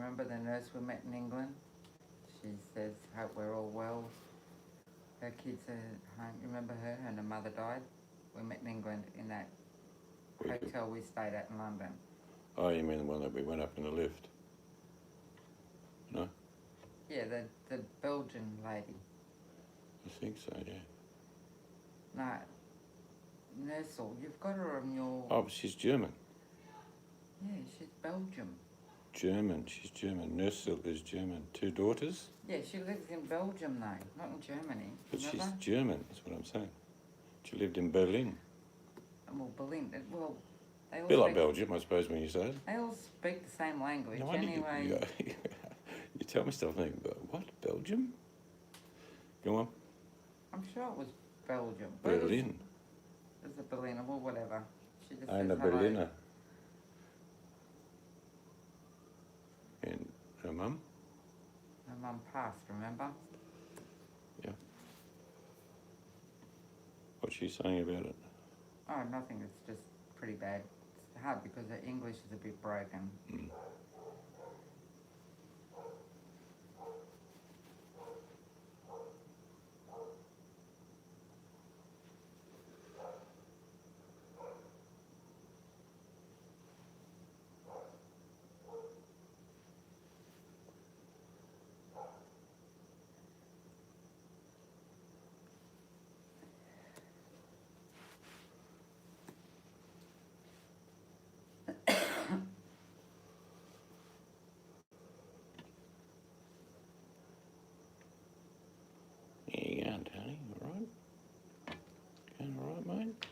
Remember the nurse we met in England? She says, hope we're all well. Her kids are home. Remember her? And her mother died. We met in England in that hotel we stayed at in London. Oh, you mean the one that we went up in the lift? No? Yeah, the Belgian lady. I think so, yeah. No, Nursel. You've got her on your... Oh, but she's German. Yeah, she's Belgium. German, she's German. Nursel is German. 2 daughters? Yeah, she lives in Belgium though, not in Germany. But remember? she's German, that's what I'm saying. She lived in Berlin. Well, Berlin, well, they all A bit like speak, Belgium, I suppose, when you say it. they all speak the same language No, anyway. You tell me stuff, and I think, but what, Belgium? Go on. I'm sure it was Belgium. Berlin. It was a Berliner or whatever. She just Eine says hello. Berliner. And her mum? Her mum passed, remember? Yeah. What's she saying about it? Oh, nothing. It's just pretty bad. It's hard because her English is a bit broken. Mm. There you go, Tony. All right? Going all right, mate?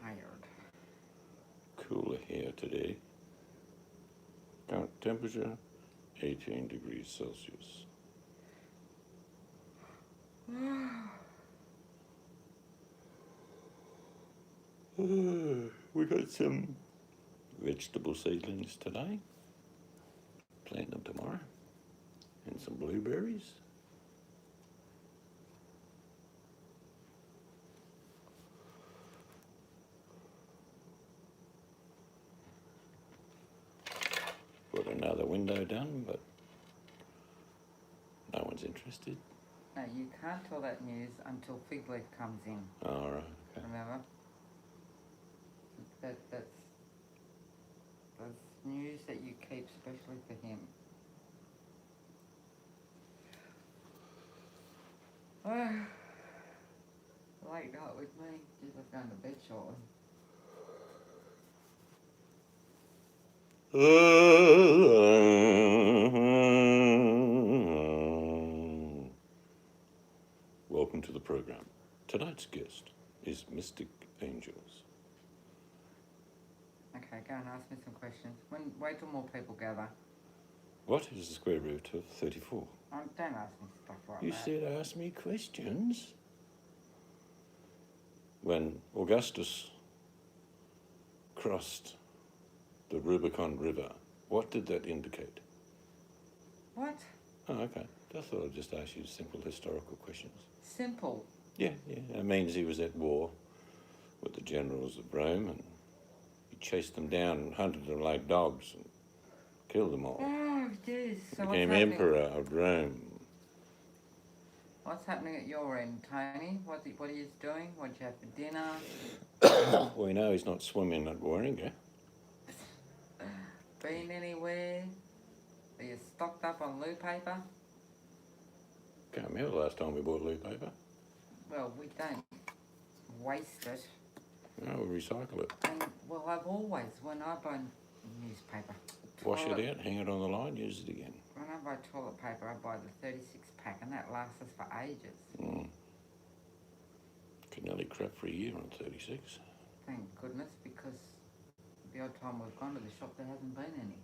Tired. Cooler here today. Current temperature, 18 degrees Celsius. We got some vegetable seedlings today. Plant them tomorrow. And some blueberries. Got another window done, but no one's interested. No, you can't tell that news until Fig Leaf comes in. All right, okay. Remember? That's news that you keep specially for him. Late night with me. Just I've gone to bed shortly. Welcome to the program. Tonight's guest is Mysticangells. Okay, go and ask me some questions. Wait till more people gather. What is the square root of 34? Oh, don't ask me stuff like You that. said ask me questions. When Augustus crossed the Rubicon River, what did that indicate? What? Oh, okay. I thought I'd just ask you simple historical questions. Simple. Yeah. It means he was at war with the generals of Rome and he chased them down and hunted them like dogs and killed them all. Oh, yes. So Became emperor of Rome. What's happening at your end, Tony? What are you doing? What did you have for dinner? We know he's not swimming at Warringah. Been anywhere? Are you stocked up on loo paper? Can't remember the last time we bought loo paper. Well, we don't waste it. No, we recycle it. And, well, I've always, when I buy newspaper... Wash it out, hang it on the line, use it again. When I buy toilet paper, I buy the 36 pack and that lasts us for ages. Could nearly crap for a year on 36. Thank goodness, because the odd time we've gone to the shop, there hasn't been any.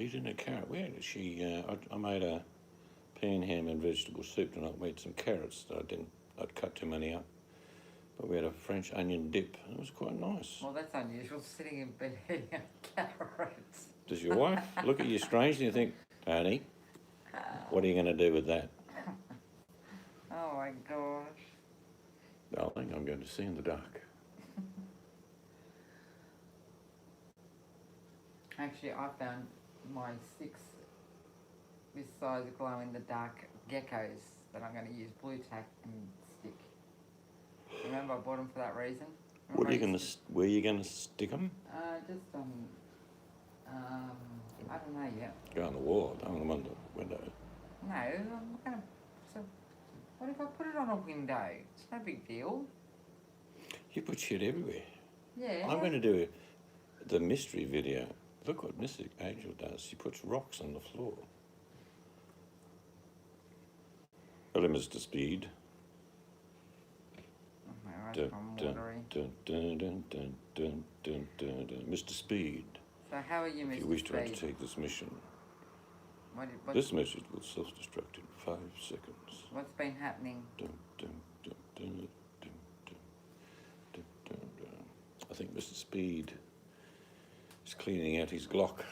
Eating a carrot. Where did she? I made a pan, ham and vegetable soup tonight. We had some carrots that I'd cut too many up. But we had a French onion dip. It was quite nice. Well, that's unusual, sitting in bed eating carrots. Does your wife look at you strangely and think, Tony, what are you going to do with that? Oh my gosh. Darling, I'm going to see in the dark. Actually, I found my 6 this size glow-in-the-dark geckos that I'm going to use blue tack and stick. Remember, I bought them for that reason. What Remember are you I gonna? used Where are you gonna stick them? Just I don't know yet. Go on the wall. Don't hang them on the window. No, I'm going to. So, what if I put it on a window? It's no big deal. You put shit everywhere. Yeah. I'm going to do the mystery video. Look what Mysticangells does. She puts rocks on the floor. Hello, Mr. Speed. Alright, Dun, I'm dun, watery. dun, dun, dun, dun, dun, dun, dun, dun. Mr. Speed, So how are you, Mr. if you wish to Speed? undertake this mission, What, this message will self-destruct in 5 seconds. what's been happening? Dun, dun, dun, dun, dun, dun, dun, dun, dun. I think Mr. Speed is cleaning out his Glock.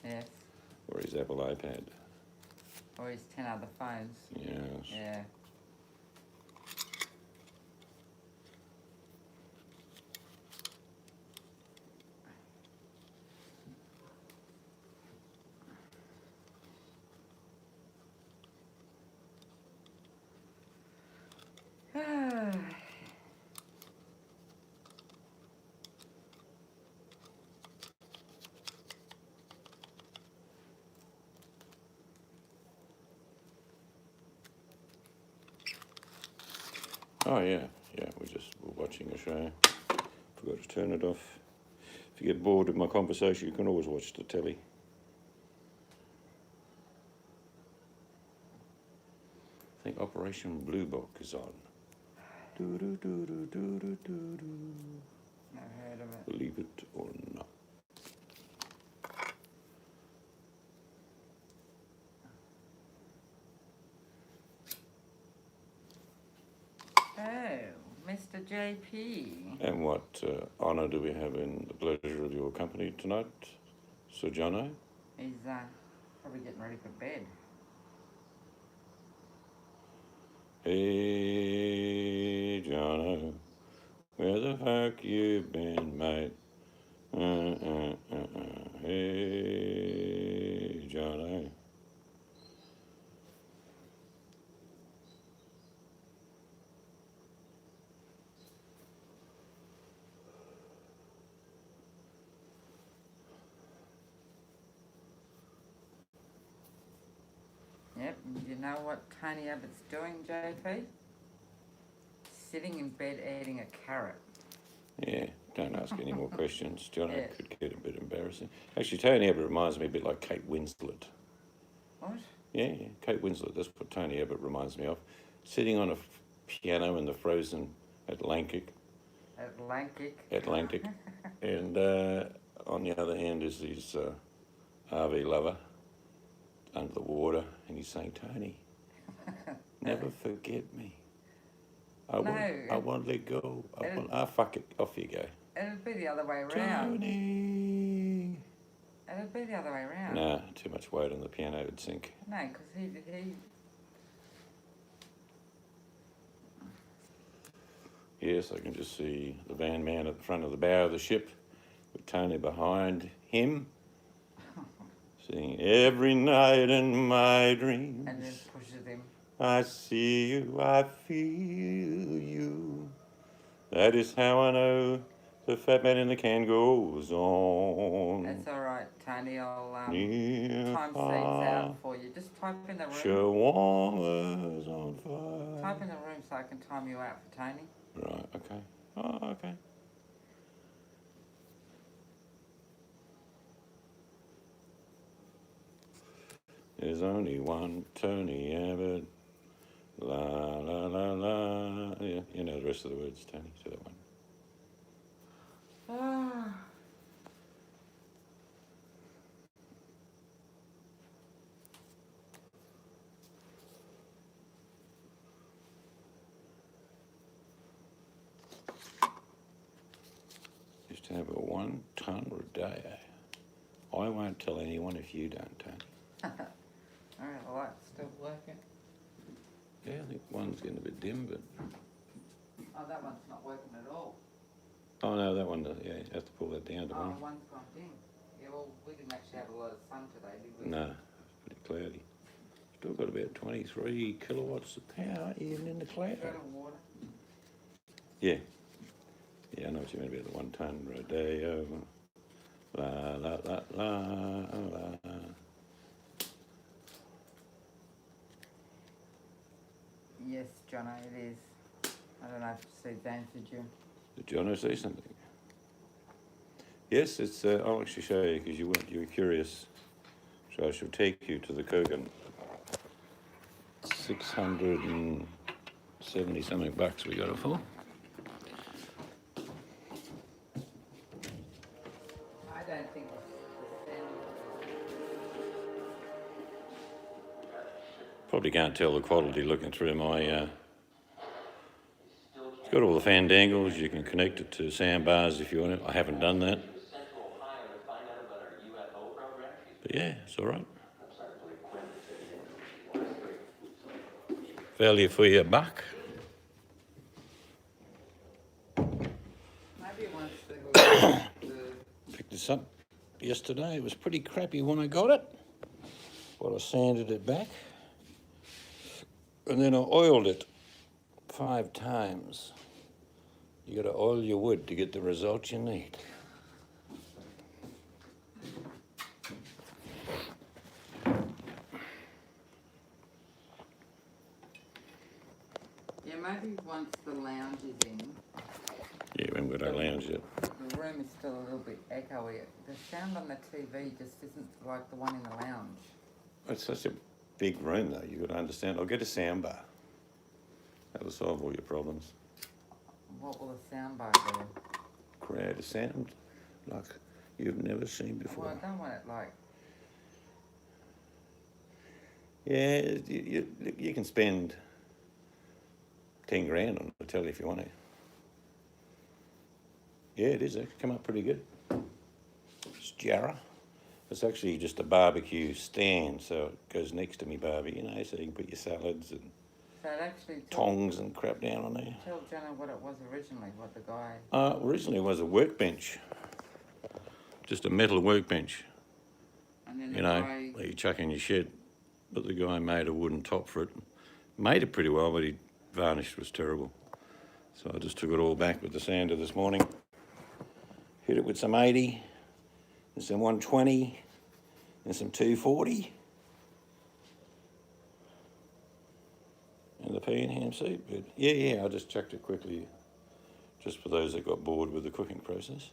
Yes. Or his Apple iPad. Or his 10 other phones. Yes. Yeah. Oh yeah, we're watching a show. Forgot to turn it off. If you get bored with my conversation, you can always watch the telly. I think Operation Blue Book is on. Do do do do do do do do. Never heard of it. Believe it or not. Oh, Mr. JP. And what honour do we have in the pleasure of your company tonight, Sir Jono? He's probably getting ready for bed. Hey, Jono, where the fuck you been, mate? Hey, Jono. Yep, you know what Tony Abbott's doing, JP? Sitting in bed eating a carrot. Yeah, don't ask any more questions, Jono. Yeah. Could get a bit embarrassing. Actually, Tony Abbott reminds me a bit like Kate Winslet. What? Yeah, Kate Winslet, that's what Tony Abbott reminds me of. Sitting on a piano in the frozen Atlantic. And on the other hand is his RV lover under the water, and he's saying, Tony, never forget me. I won't let go. Fuck it, off you go. It'd be the other way around. Tony! It'd be the other way around. Nah, too much weight on the piano would sink. No, because he Yes, I can just see the van man at the front of the bow of the ship with Tony behind him, singing every night in my dreams. and then pushes him. I see you, I feel you. That is how I know the fat man in the can goes on. That's all right, Tony. I'll Near time seeds far, out for you. Just type in the room. Chihuahuas on fire. Type in the room so I can time you out for Tony. Right, okay. Oh, okay. There's only one Tony Abbott. La la la la. Yeah, you know the rest of the words, Tony, to that one. Used to have a 1 tonne a day. I won't tell anyone if you don't, Tony. Alright, the light's still working. Yeah, I think one's getting a bit dim, but Oh, that one's not working at all. Oh no, that one, yeah, you have to pull that down to Oh, one. one's gone dim. Yeah, well, we didn't actually have a lot of sun today, did we? No, it's pretty cloudy. Still got about 23 kilowatts of power even in the cloud. Go to water. Yeah. Yeah, I know what you mean about the 1 tonne rodeo. La la la la la. Yes, Jono, it is. I don't know if Steve's answered you. Did Jono say something? Yes, it's. I'll actually show you because you were curious. So I shall take you to the Kogan. 670 something bucks we got it for. I don't think Probably can't tell the quality looking through my. It's got all the fan dangles. You can connect it to sound if you want it. I haven't done that. But yeah, it's all right. Value for your buck. maybe once the Picked this up yesterday. It was pretty crappy when I got it. But I sanded it back. And then I oiled it 5 times. You got to oil your wood to get the results you need. yeah, maybe once the lounge is in, Yeah, we haven't got our lounge yet. the room is still a little bit echoey. The sound on the TV just isn't like the one in the lounge. It's such a big room though, you've got to understand. I'll get a sound bar. That'll solve all your problems. What will the sound bar do? Create a sound like you've never seen before. Well, I don't want it like... Yeah, you can spend 10 grand on the telly if you want to. Yeah, it is. It's come up pretty good. It's Jarrah. It's actually just a barbecue stand, so it goes next to me barbie, so you can put your salads and So it actually... tongs and crap down on there. Tell Jenna what it was originally, what the guy... Originally it was a workbench. Just a metal workbench. And then the guy... that you chuck in your shed. But the guy made a wooden top for it. Made it pretty well, but he varnished was terrible. So I just took it all back with the sander this morning. Hit it with some 80, and some 120, and some 240. And the pea and ham soup. But yeah, I just chucked it quickly, just for those that got bored with the cooking process.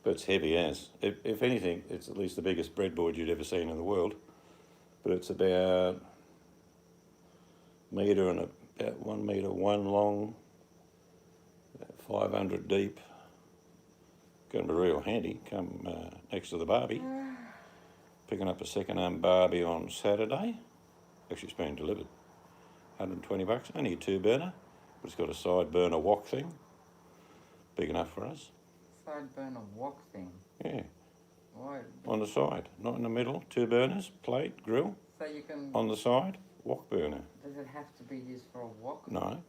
But it's heavy as. If anything, it's at least the biggest breadboard you'd ever seen in the world. But it's about metre and about 1 metre one long, about 500 deep. Going to be real handy. Come next to the barbie. Picking up a second-hand barbie on Saturday. Actually, it's been delivered. 120 bucks. Only a 2-burner, but it's got a side burner wok thing. Big enough for us. Side burner wok thing? Yeah. Why? On the side, not in the middle. 2 burners, plate, grill. So you can... On the side, wok burner. Does it have to be used for a wok? No.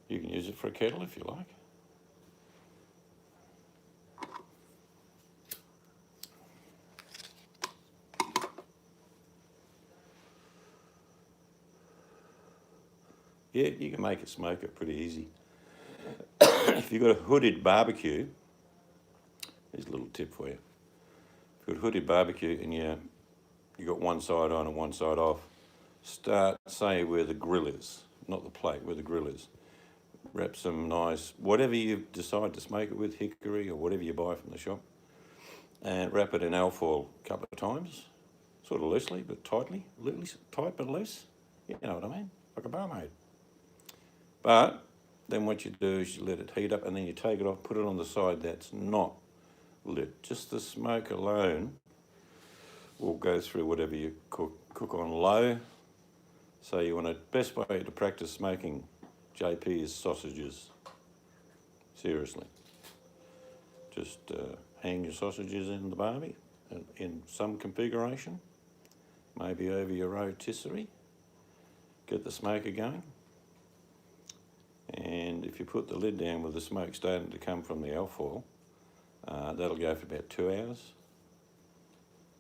You can use it for a kettle if you like. Yeah, you can make it smoke it pretty easy. If you've got a hooded barbecue, here's a little tip for you. If you've got a hooded barbecue and you got one side on and one side off, start, say, where the grill is, not the plate, where the grill is. Wrap some nice, whatever you decide to smoke it with, hickory or whatever you buy from the shop, and wrap it in alfoil a couple of times, sort of loosely but tightly, tight but loose, you know what I mean, like a barmaid. But then what you do is you let it heat up and then you take it off, put it on the side that's not lit. Just the smoke alone will go through whatever you cook on low. So you want to, best way to practice smoking JP is sausages. Seriously. Just hang your sausages in the barbie in some configuration, maybe over your rotisserie. Get the smoker going. And if you put the lid down with the smoke starting to come from the alfoil, that'll go for about 2 hours.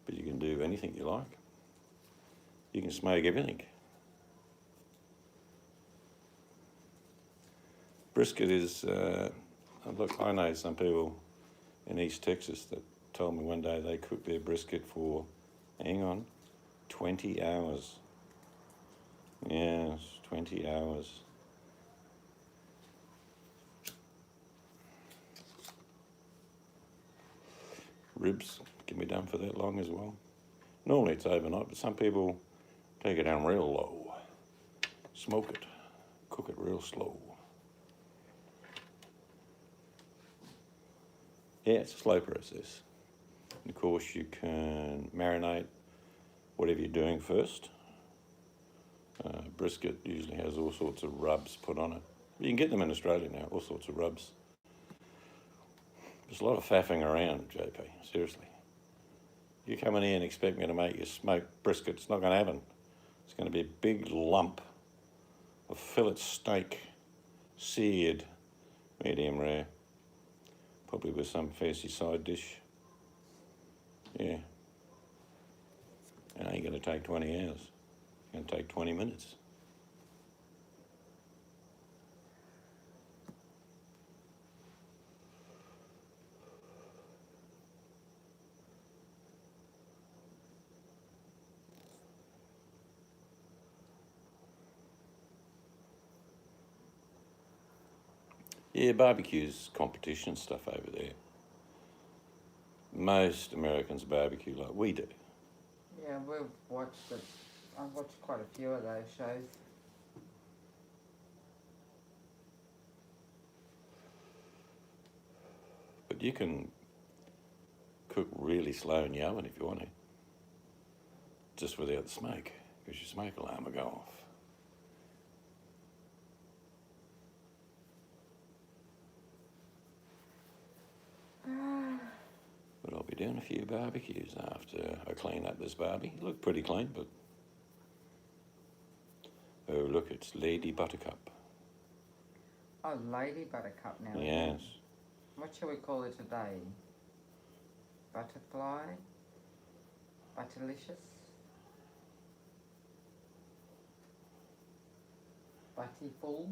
But you can do anything you like. You can smoke everything. Brisket is, look, I know some people in East Texas that told me one day they cooked their brisket for, hang on, 20 hours. Yes, 20 hours. Ribs can be done for that long as well. Normally it's overnight, but some people take it down real low. Smoke it, cook it real slow. Yeah, it's a slow process. And of course, you can marinate whatever you're doing first. Brisket usually has all sorts of rubs put on it. You can get them in Australia now, all sorts of rubs. There's a lot of faffing around, JP, seriously. You come in here and expect me to make you smoked brisket, it's not going to happen. It's going to be a big lump of fillet steak, seared, medium rare. Probably with some fancy side dish. Yeah. It ain't going to take 20 hours. It's going to take 20 minutes. Yeah, barbecue's competition stuff over there. Most Americans barbecue like we do. Yeah, we've watched it. I've watched quite a few of those shows. But you can cook really slow in the oven if you want to. Just without the smoke, because your smoke alarm will go off. But I'll be doing a few barbecues after I clean up this barbie. Look pretty clean, but... Oh, look, it's Lady Buttercup. Oh, Lady Buttercup now. Yes. What shall we call it today? Butterfly? Butterlicious? Buttyful?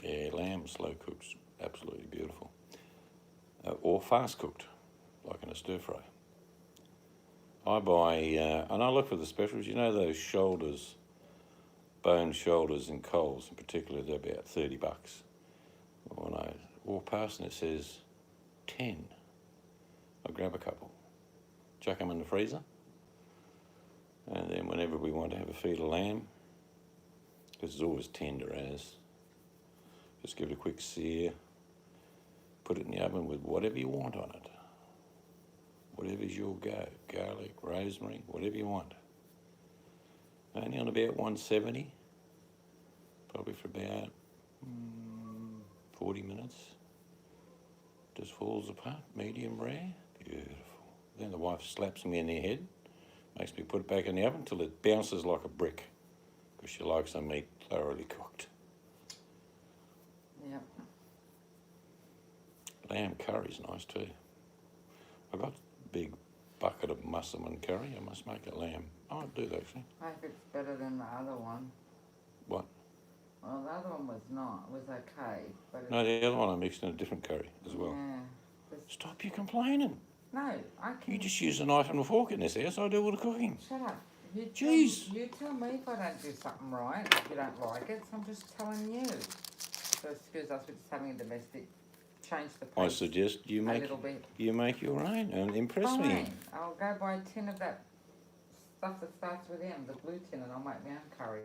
Yeah, lamb slow cook's absolutely beautiful. Or fast cooked, like in a stir fry. I buy, and I look for the specials, you know those shoulders, bone shoulders in Coles in particular, they're about 30 bucks. When I walk past and it says 10, I grab a couple, chuck them in the freezer, and then whenever we want to have a feed of lamb, because it's always tender as, just give it a quick sear, put it in the oven with whatever you want on it. Whatever's your go, garlic, rosemary, whatever you want. Only on about 170, probably for about 40 minutes. Just falls apart, medium rare, beautiful. Then the wife slaps me in the head, makes me put it back in the oven till it bounces like a brick, because she likes her meat thoroughly cooked. Yep. Lamb curry's nice too. I got a big bucket of musselman curry. I must make a lamb. I might do that actually. I hope it's better than the other one. What? Well, the other one was not. It was okay. But No, the other one I mixed in a different curry as well. Yeah. Stop you complaining. No, I can... You just use a knife and a fork in this house. I do all the cooking. Shut up. Jeez. You tell me if I don't do something right, if you don't like it, so I'm just telling you. So excuse us, we're just having a domestic. Change the pace I suggest you a little bit. make your own and impress me. Fine. I'll go buy a tin of that stuff that starts with M, the blue tin, and I'll make my own curry.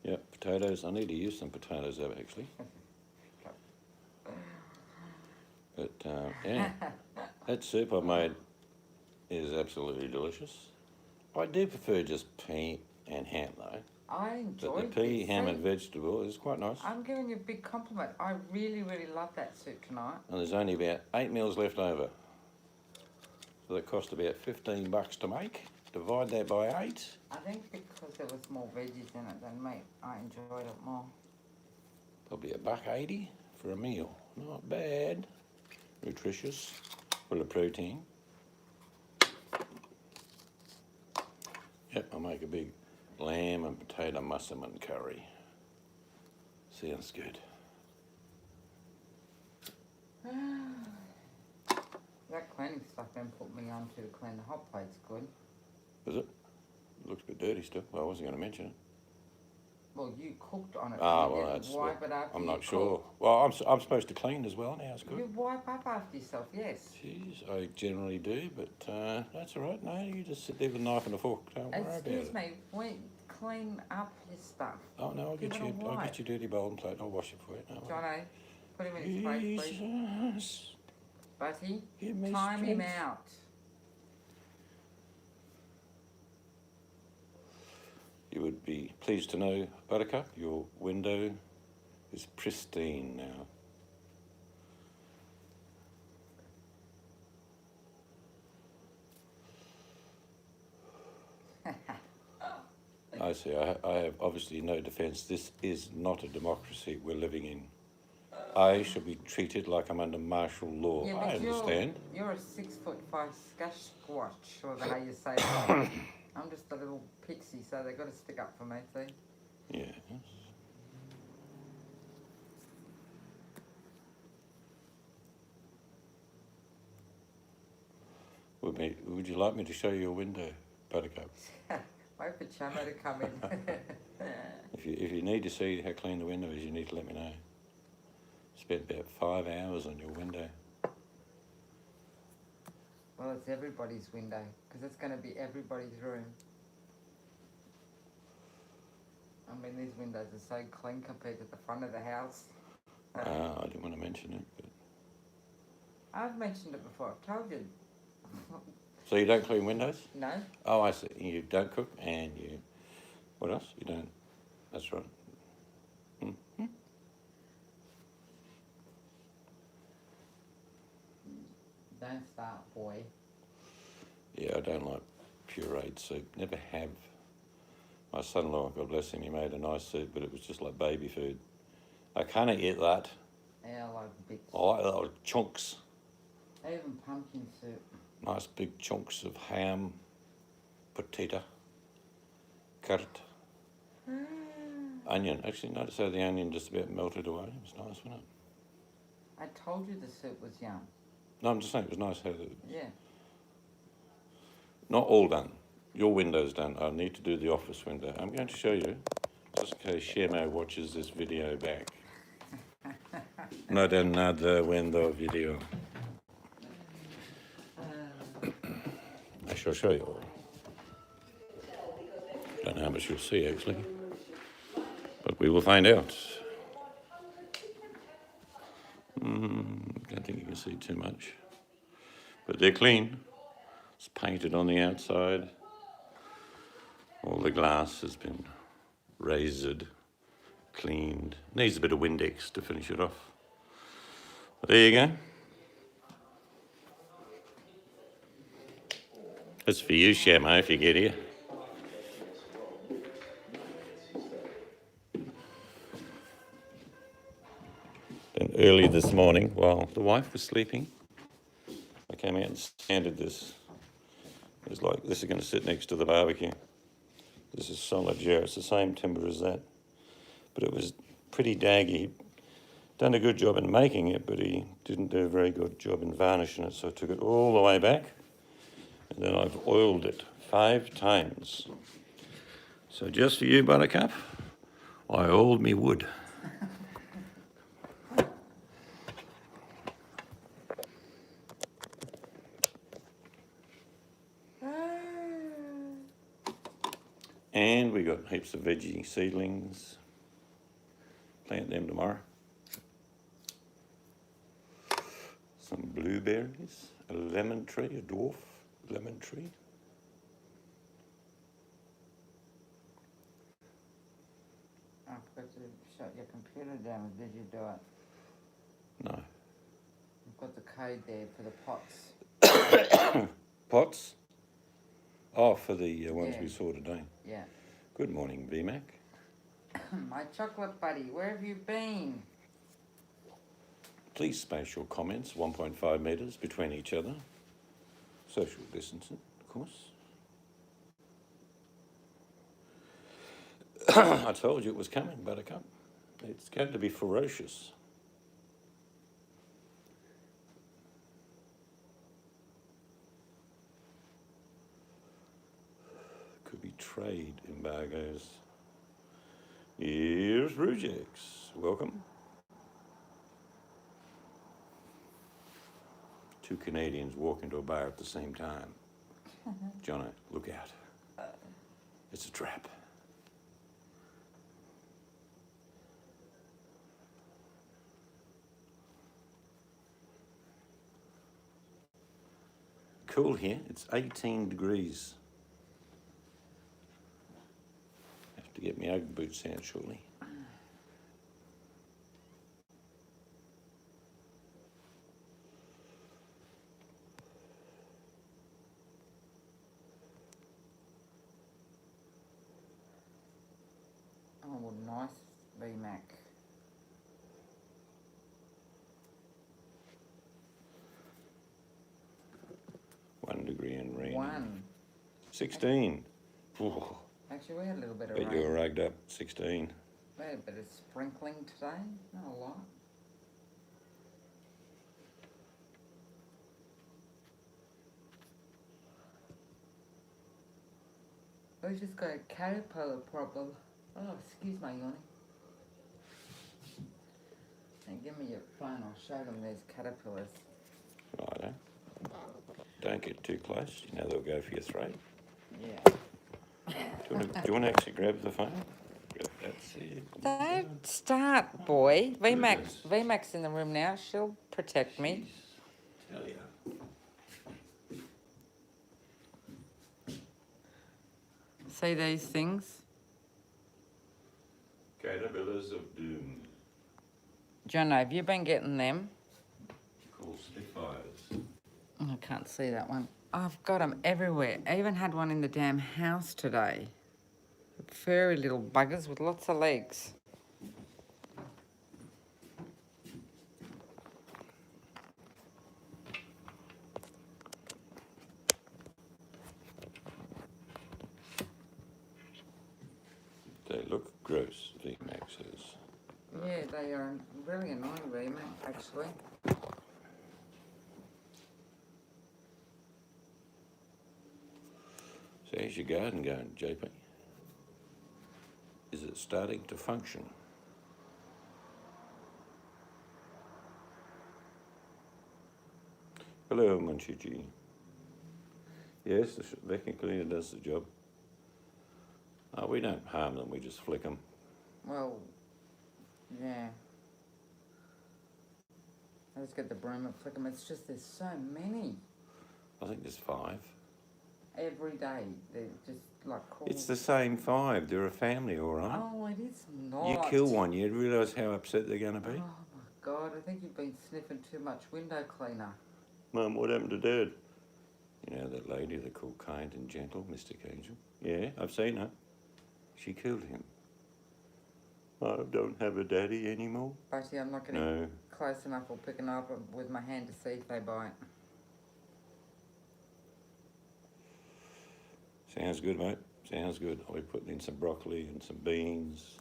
Yep, potatoes. I need to use some potatoes over actually. But yeah, that soup I made is absolutely delicious. I do prefer just pea and ham though. I enjoyed But the pea, this ham soup. and vegetable is quite nice. I'm giving you a big compliment. I really, really love that soup tonight. And there's only about 8 meals left over. So they cost about $15 to make. Divide that by 8. I think because there was more veggies in it than meat, I enjoyed it more. Probably $1.80 for a meal. Not bad. Nutritious, full of protein. Yep, I'll make a big lamb and potato musselman curry. Sounds good. That cleaning stuff Ben put me on to clean the hot plate's good. Is it? It looks a bit dirty still. Well, I wasn't going to mention it. Well, you cooked on it. Ah, you well, didn't that's. wipe it after I'm you not sure. cooked. Well, I'm supposed to clean as well now. It's good. You wipe up after yourself, yes. Jeez, I generally do, but that's all right. No, you just sit there with a knife and a fork. Don't worry about it. Excuse me, clean up your stuff. Oh no, I'll Give get it a you. I'll wipe. get you dirty bowl and plate. I'll wash it for you. No worries. Jono, put him in his place, please. Jesus, Buddy, give me time him strength. out. You would be pleased to know, Buttercup, your window is pristine now. I see. I have obviously no defence. This is not a democracy we're living in. I should be treated like I'm under martial law. Yeah, I but understand. You're a 6'5" squash, or how you say it. I'm just a little pixie, so they've got to stick up for me, see? Yes. Would you like me to show you a window, Buttercup? Wait for Chummer to come in. If you need to see how clean the window is, you need to let me know. Spent about 5 hours on your window. Well, it's everybody's window, because it's going to be everybody's room. I mean, these windows are so clean compared to the front of the house. I didn't want to mention it, but... I've mentioned it before, I've told you. So you don't clean windows? No. Oh, I see. You don't cook and you... What else? You don't... That's right. Mm-hmm. Don't start, boy. Yeah, I don't like pureed soup. Never have. My son-in-law, God bless him, he made a nice soup, but it was just like baby food. I can't eat that. Yeah, I like bits. I like little chunks. Even pumpkin soup. Nice big chunks of ham, potato, carrot, onion. Actually, notice how the onion just about melted away. It was nice, wasn't it? I told you the soup was yum. No, I'm just saying it was nice how the... Yeah. Not all done. Your window's done. I need to do the office window. I'm going to show you, just in case Shemo watches this video back. Not another window video. I shall show you. Don't know how much you'll see actually, but we will find out. Don't think you can see too much, but they're clean. It's painted on the outside. All the glass has been razored, cleaned. Needs a bit of Windex to finish it off. But there you go. It's for you, Shamo, if you get here. Then early this morning, while the wife was sleeping, I came out and sanded this. It was like, this is going to sit next to the barbecue. This is solid jar. It's the same timber as that. But it was pretty daggy. He'd done a good job in making it, but he didn't do a very good job in varnishing it, so I took it all the way back. And then I've oiled it 5 times. So just for you, Buttercup, I oiled me wood. And we got heaps of veggie seedlings. Plant them tomorrow. Some blueberries, a lemon tree, a dwarf lemon tree. I forgot to shut your computer down. Did you do it? No. You've got the code there for the pots. pots? Oh, for the ones Yeah. we saw today. Yeah. Good morning, VMAC. My chocolate buddy, where have you been? Please space your comments 1.5 metres between each other. Social distancing, of course. I told you it was coming, Buttercup. It's going to be ferocious. Could be trade embargoes. Here's Rujex. Welcome. Two Canadians walk into a bar at the same time. Jono, look out. It's a trap. Cool here. It's 18 degrees. Have to get my Ugg boots out shortly. Oh, nice VMAC. One degree and rain. 1. 16. Ooh, Actually, we had a little bit of bet rain. you were rugged up. 16. We had a bit of sprinkling today, not a lot. We just got a caterpillar problem. Oh, excuse my yawning. And give me your phone, I'll show them there's caterpillars. Righto. Don't get too close. You know they'll go for your throat. Yeah. Do you want to actually grab the phone? That's it. Don't start, boy. VMAC's in the room now. She'll protect me. Tell ya. See these things? Caterpillars of doom. Jono, have you been getting them? Called Spitfires. I can't see that one. I've got them everywhere. I even had one in the damn house today. Furry little buggers with lots of legs. They look gross, VMAC says. Yeah, they are really annoying, VMAC, actually. So how's your garden going, JP? Is it starting to function? Hello, Munchichi. Yes, the vacuum cleaner does the job. Oh, we don't harm them, we just flick them. Well, yeah. I just get the broom and flick them. It's just there's so many. I think there's 5. Every day. They're just like cool. It's the same 5. They're a family, all right? Oh, it is not. You kill one, you realise how upset they're going to be? Oh my God, I think you've been sniffing too much window cleaner. Mum, what happened to Dad? You know that lady they call kind and gentle, Mysticangells? Yeah, I've seen her. She killed him. I don't have a daddy anymore. Buddy, I'm not getting close enough or picking up with my hand to see if they bite. Sounds good, mate. Sounds good. I'll be putting in some broccoli and some beans.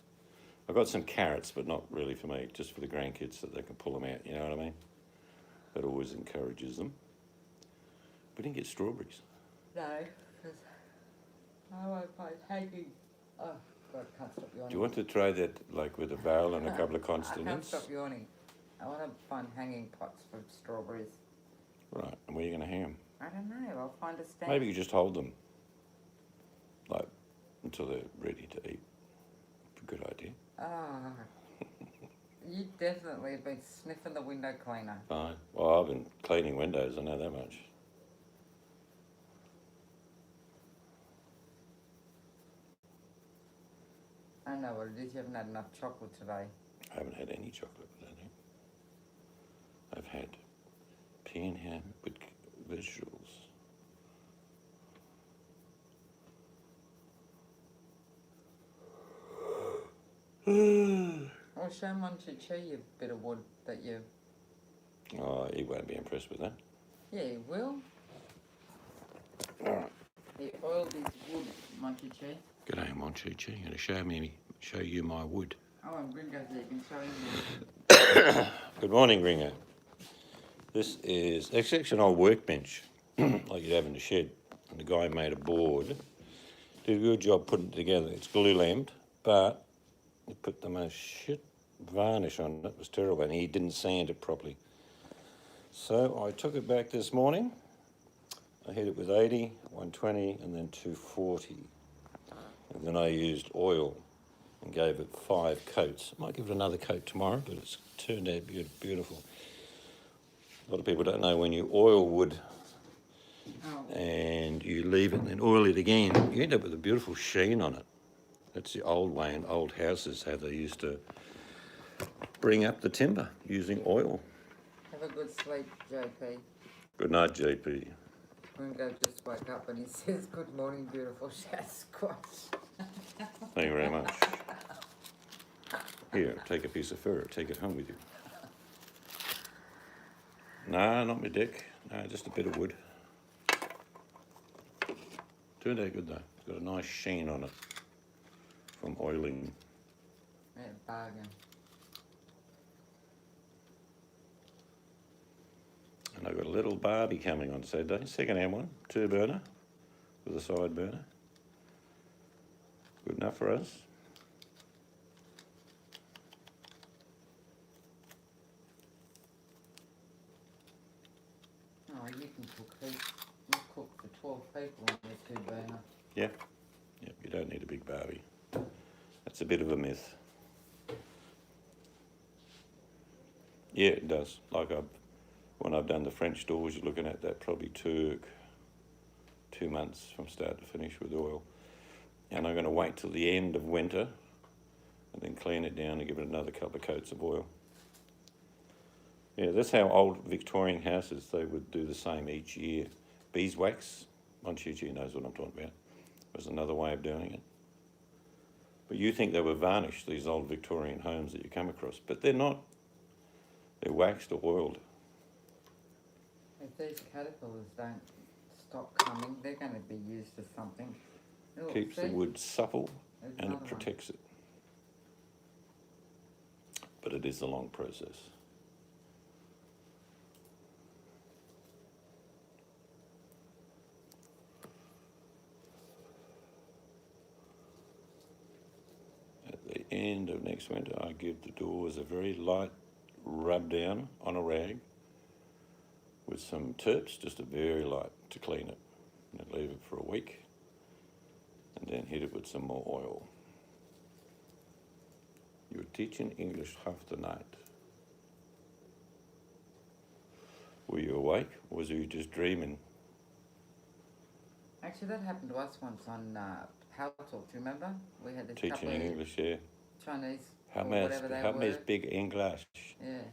I've got some carrots, but not really for me, just for the grandkids so they can pull them out, you know what I mean? That always encourages them. We didn't get strawberries. No, because I won't find hanging. Oh, God, I can't stop yawning. Do you want to try that, like, with a vowel and a couple of I can't consonants? stop yawning. I want to find hanging pots for strawberries. Right, and where are you going to hang them? I don't know, I'll find a stand. Maybe you just hold them, like, until they're ready to eat. Good idea. Oh, you definitely have been sniffing the window cleaner. Fine. Well, I've been cleaning windows, I know that much. I know what it is, you haven't had enough chocolate today. I haven't had any chocolate, I don't think. I've had pea and ham with vegetables. Well, show Monchi your bit of wood that you... Oh, he won't be impressed with that. Yeah, he will. Alright. He oiled his wood, Monchi. G'day, Monchi. I'm going to show you my wood. Oh, and Gringo's there, you can show him. Good morning, Ringo. This is actually an old workbench, like you'd have in the shed. And the guy made a board. Did a good job putting it together. It's glue lamped, but he put the most shit varnish on it. It was terrible, and he didn't sand it properly. So I took it back this morning. I hit it with 80, 120, and then 240. And then I used oil and gave it 5 coats. I might give it another coat tomorrow, but it's turned out beautiful. A lot of people don't know when you oil wood and you leave it and then oil it again, you end up with a beautiful sheen on it. That's the old way in old houses, how they used to bring up the timber using oil. Have a good sleep, JP. Good night, JP. Gringo just woke up and he says, "Good morning, beautiful Sasquatch." Thank you very much. Here, take a piece of fur, take it home with you. Nah, not my dick. Nah, just a bit of wood. Turned out good though. It's got a nice sheen on it from oiling. Yeah, bargain. And I've got a little Barbie coming on Saturday, second-hand one, 2-burner with a side burner. Good enough for us. Oh, you can cook these. You cook for 12 people on your 2-burner. Yeah, you don't need a big Barbie. That's a bit of a myth. Yeah, it does. When I've done the French doors, you're looking at that probably took 2 months from start to finish with oil. And I'm going to wait till the end of winter and then clean it down and give it another couple of coats of oil. Yeah, that's how old Victorian houses, they would do the same each year. Beeswax, Monchi knows what I'm talking about, was another way of doing it. But you think they were varnished, these old Victorian homes that you come across, but they're not. They're waxed or oiled. If these caterpillars don't stop coming, they're going to be used for something. Look, Keeps the wood supple There's and it another protects it. But it is a long process. At the end of next winter, I give the doors a very light rub down on a rag with some terps, just a very light to clean it. And leave it for a week and then hit it with some more oil. You're teaching English half the night. Were you awake or was you just dreaming? Actually, that happened to us once on Power Talk. Do you remember? We had this Teaching couple English, yeah. of Chinese How or whatever they how were. may speak English? Yeah.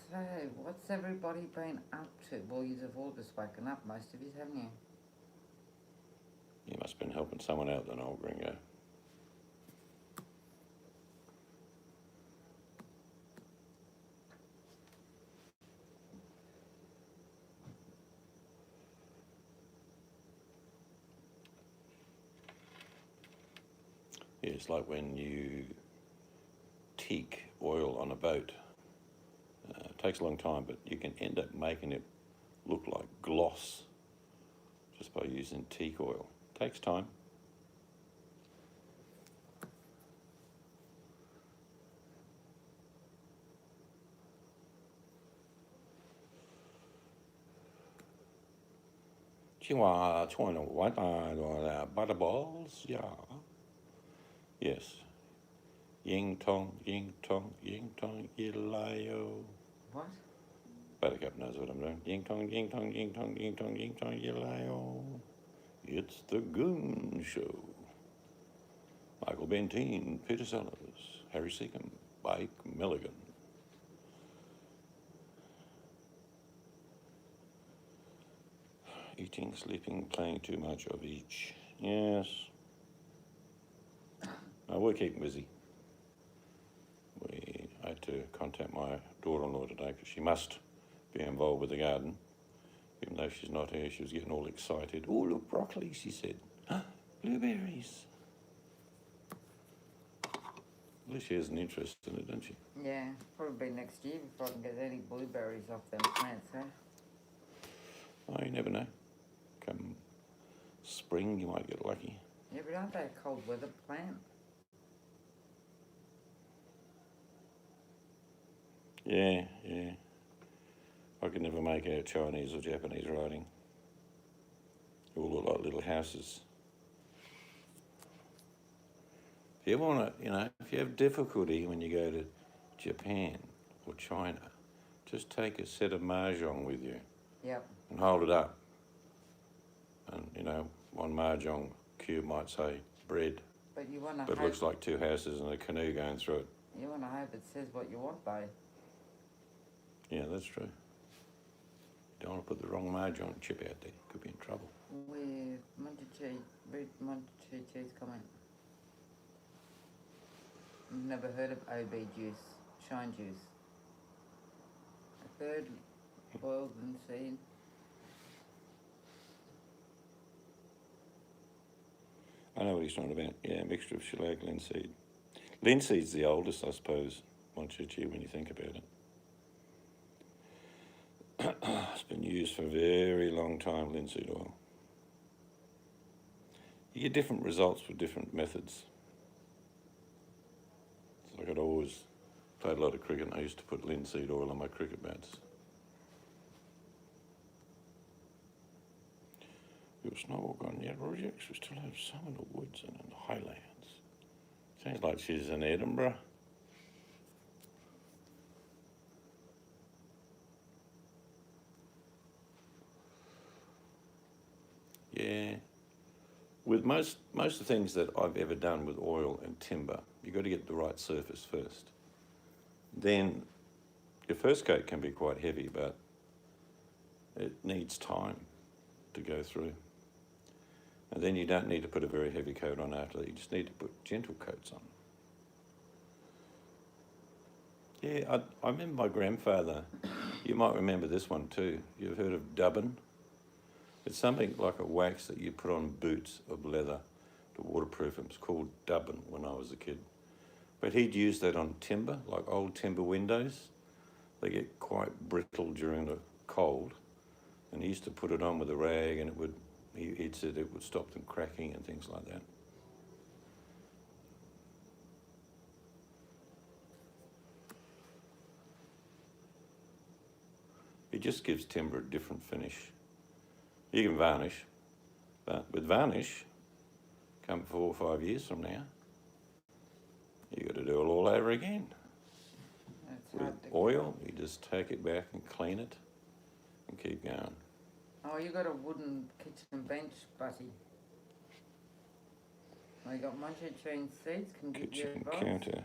So, what's everybody been up to? Well, you've all just woken up, most of you, haven't you? You must have been helping someone out then, old Gringo. Yeah, it's like when you teak oil on a boat. It takes a long time, but you can end up making it look like gloss just by using teak oil. Takes time. Butterballs, yeah. Yes. Ying tong, ying tong, ying tong, yilayo. What? Buttercup knows what I'm doing. Ying tong, ying tong, ying tong, ying tong, ying tong, yilayo. It's the Goon Show. Michael Benteen, Peter Sellers, Harry Seacombe, Mike Milligan. Eating, sleeping, playing too much of each. Yes. No, we're keeping busy. I had to contact my daughter-in-law today because she must be involved with the garden. Even though she's not here, she was getting all excited. Oh, look, broccoli, she said. Blueberries. At least she has an interest in it, doesn't she? Yeah, probably next year before I can get any blueberries off them plants, eh? Oh, you never know. Come spring, you might get lucky. Yeah, but aren't they a cold weather plant? Yeah, yeah. I could never make out Chinese or Japanese writing. They all look like little houses. If you ever want to, if you have difficulty when you go to Japan or China, just take a set of mahjong with you. Yep. And hold it up. And, one mahjong cube might say bread, But you want to but it looks like two houses and a canoe going through it. You want to hope it says what you want, though. Yeah, that's true. Don't want to put the wrong mahjong chip out there. Could be in trouble. With read Montechi's comment. Never heard of OB juice, shine juice. A third boiled and seen. I know what he's talking about. Yeah, a mixture of shellac, linseed. Linseed's the oldest, I suppose, Montechi, when you think about it. It's been used for a very long time, linseed oil. You get different results with different methods. It's like I'd always played a lot of cricket and I used to put linseed oil on my cricket bats. Your snow gone yet, rejects. We still have some in the woods and in the highlands. Sounds like she's in Edinburgh. Yeah. With most of the things that I've ever done with oil and timber, you've got to get the right surface first. Then your first coat can be quite heavy, but it needs time to go through. And then you don't need to put a very heavy coat on after that. You just need to put gentle coats on. Yeah, I remember my grandfather. You might remember this one too. You've heard of dubbin? It's something like a wax that you put on boots of leather to waterproof them. It's called dubbin when I was a kid. But he'd use that on timber, like old timber windows. They get quite brittle during the cold. And he used to put it on with a rag and he'd said it would stop them cracking and things like that. It just gives timber a different finish. You can varnish, but with varnish, come 4 or 5 years from now, you've got to do it all over again. With oil, you just take it back and clean it and keep going. Oh, you got a wooden kitchen bench, Buddy. I got Montechi seeds. Can give you Kitchen advice. counter.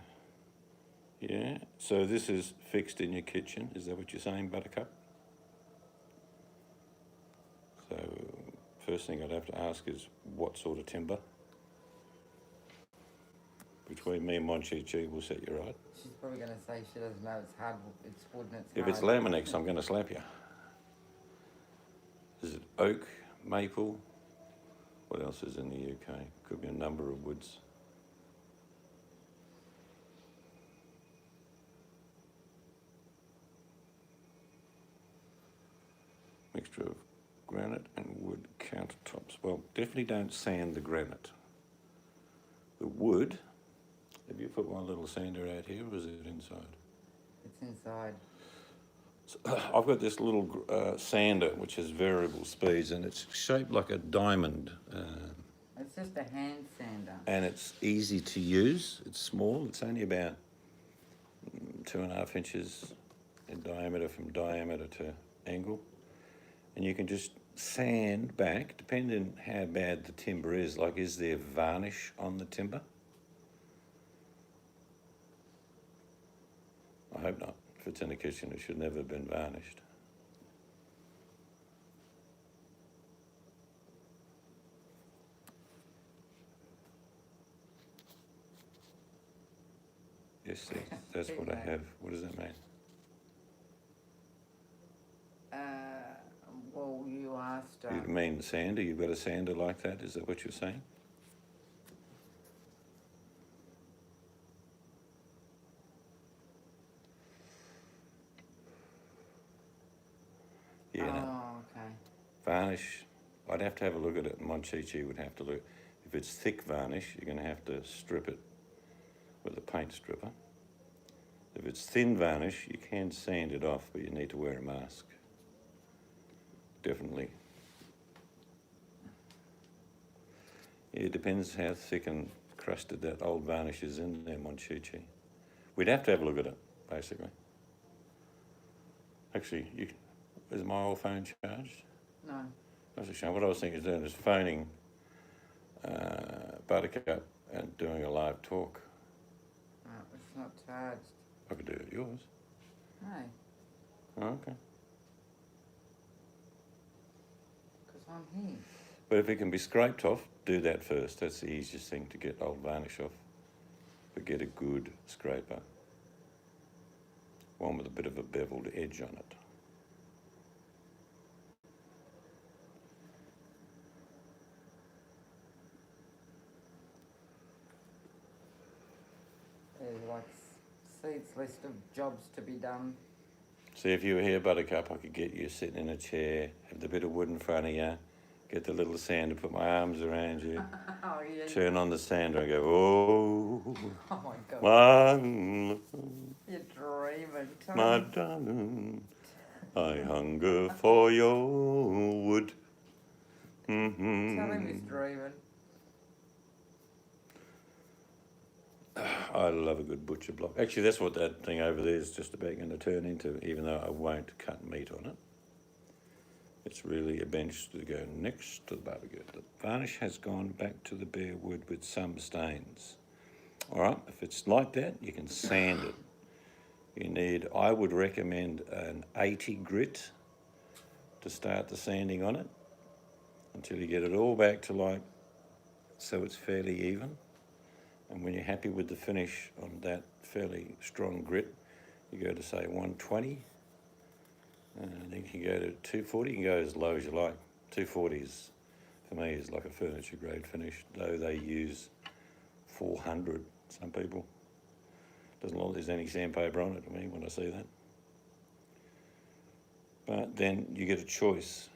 Yeah, so this is fixed in your kitchen. Is that what you're saying, Buttercup? So, first thing I'd have to ask is what sort of timber? Between me and Monchichi, we'll set you right. She's probably going to say she doesn't know it's hard. It's wood and it's If hard. it's Laminex, I'm going to slap you. Is it oak, maple? What else is in the UK? Could be a number of woods. Mixture of granite and wood countertops. Well, definitely don't sand the granite. The wood, have you put one little sander out here or is it inside? It's inside. So, I've got this little sander which has variable speeds and it's shaped like a diamond. It's just a hand sander. And it's easy to use. It's small. It's only about 2.5 inches in diameter from diameter to angle. And you can just sand back, depending on how bad the timber is. Like, is there varnish on the timber? hope not. If it's in the kitchen, it should never have been varnished. Yes, see, that's what I have. What does that mean? Well, you asked... You mean sander? You've got a sander like that? Is that what you're saying? Yeah, no. Oh, okay. Varnish, I'd have to have a look at it. Monchichi would have to look. If it's thick varnish, you're going to have to strip it with a paint stripper. If it's thin varnish, you can sand it off, but you need to wear a mask. Definitely. Yeah, it depends how thick and crusted that old varnish is in there, Monchichi. We'd have to have a look at it, basically. Actually, is my old phone charged? No. That's a shame. What I was thinking of doing is phoning Buttercup and doing a live talk. Oh, it's not charged. I could do it yours. No, Oh, okay. because I'm here. But if it can be scraped off, do that first. That's the easiest thing to get old varnish off. But get a good scraper. One with a bit of a beveled edge on it. There's like Seed's list of jobs to be done. See, if you were here, Buttercup, I could get you sitting in a chair, have the bit of wood in front of you, get the little sander, put my arms around you, Oh, yeah. turn on the sander and go, oh, Oh, my God. my, You're dreaming. Tell my me. darling, I hunger for your wood. Tell him he's dreaming. I love a good butcher block. Actually, that's what that thing over there is just about going to turn into, even though I won't cut meat on it. It's really a bench to go next to the barbecue. The varnish has gone back to the bare wood with some stains. All right, if it's like that, you can sand it. You need, I would recommend an 80 grit to start the sanding on it until you get it all back to like, so it's fairly even. And when you're happy with the finish on that fairly strong grit, you go to say 120, and then you can go to 240. You can go as low as you like. 240 is, for me, is like a furniture grade finish, though they use 400, some people. Doesn't look like there's any sandpaper on it to me when I see that. But then you get a choice.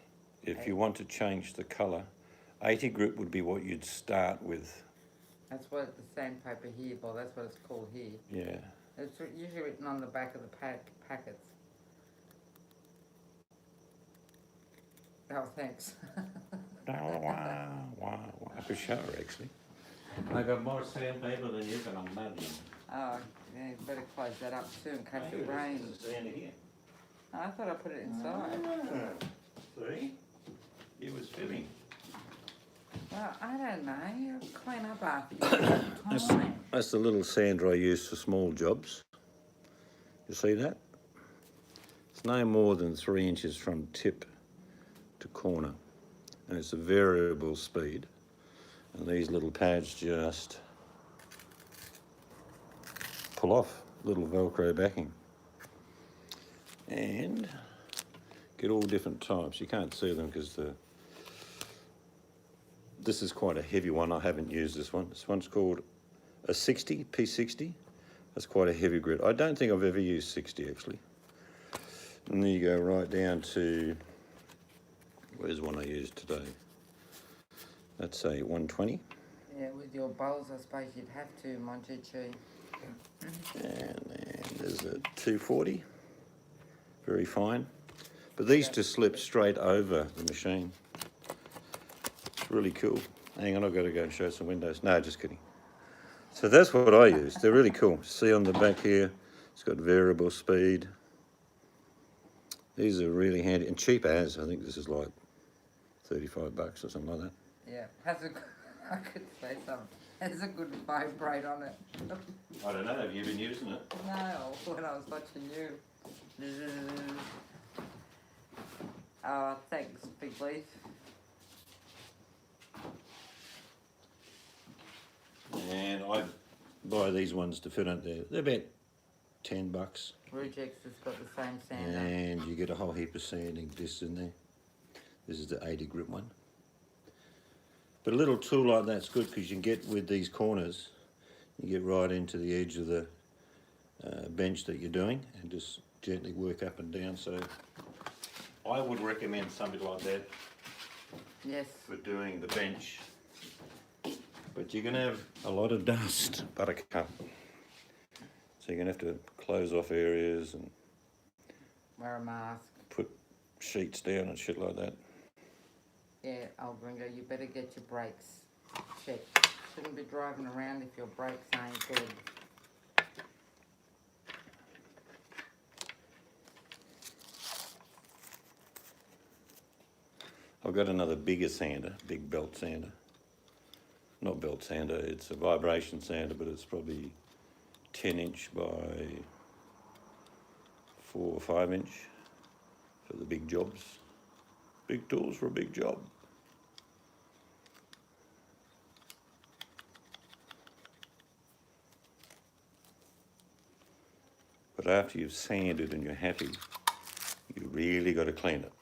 If you want to change the colour, 80 grit would be what you'd start with. That's what the sandpaper here, well, that's what it's called here. Yeah. It's usually written on the back of the packets. Oh, thanks. I could show her, actually. I got more sandpaper than you can imagine. Oh, yeah, you better close that up too in case it rains. Here. Oh, I thought I put it inside. See? It was fitting. Well, I don't know. I'll clean up after you. That's the little sander I use for small jobs. You see that? It's no more than 3 inches from tip to corner. And it's a variable speed. And these little pads just pull off, little Velcro backing. And get all different types. You can't see them because this is quite a heavy one. I haven't used this one. This one's called a 60, P60. That's quite a heavy grit. I don't think I've ever used 60 actually. And then you go right down to, where's one I used today? That's a 120. Yeah, with your bowls, I suppose you'd have to, Monchichi. And then there's a 240. Very fine. But these just slip straight over the machine. It's really cool. Hang on, I've got to go and show some windows. No, just kidding. So that's what I use. They're really cool. See on the back here, it's got variable speed. These are really handy and cheap as. I think this is like 35 bucks or something like that. Yeah, has a I could say something. There's a good vibrate on it. I don't know, have you been using it? No, when I was watching you. Oh, thanks, Big Leaf. And I buy these ones to fit on there. They're about $10. Rujex has got the same sander. And you get a whole heap of sanding discs in there. This is the 80 grip one. But a little tool like that's good because you can get with these corners, you get right into the edge of the bench that you're doing and just gently work up and down. So I would recommend something like that. Yes. For doing the bench. But you're going to have a lot of dust, Buttercup. So you're going to have to close off areas and wear a mask. Put sheets down and shit like that. Yeah, old Ringo, you better get your brakes checked. Shouldn't be driving around if your brakes ain't good. I've got another bigger sander, big belt sander. Not belt sander, it's a vibration sander, but it's probably 10-inch by 4 or 5-inch for the big jobs. Big tools for a big job. But after you've sanded and you're happy, you really got to clean it.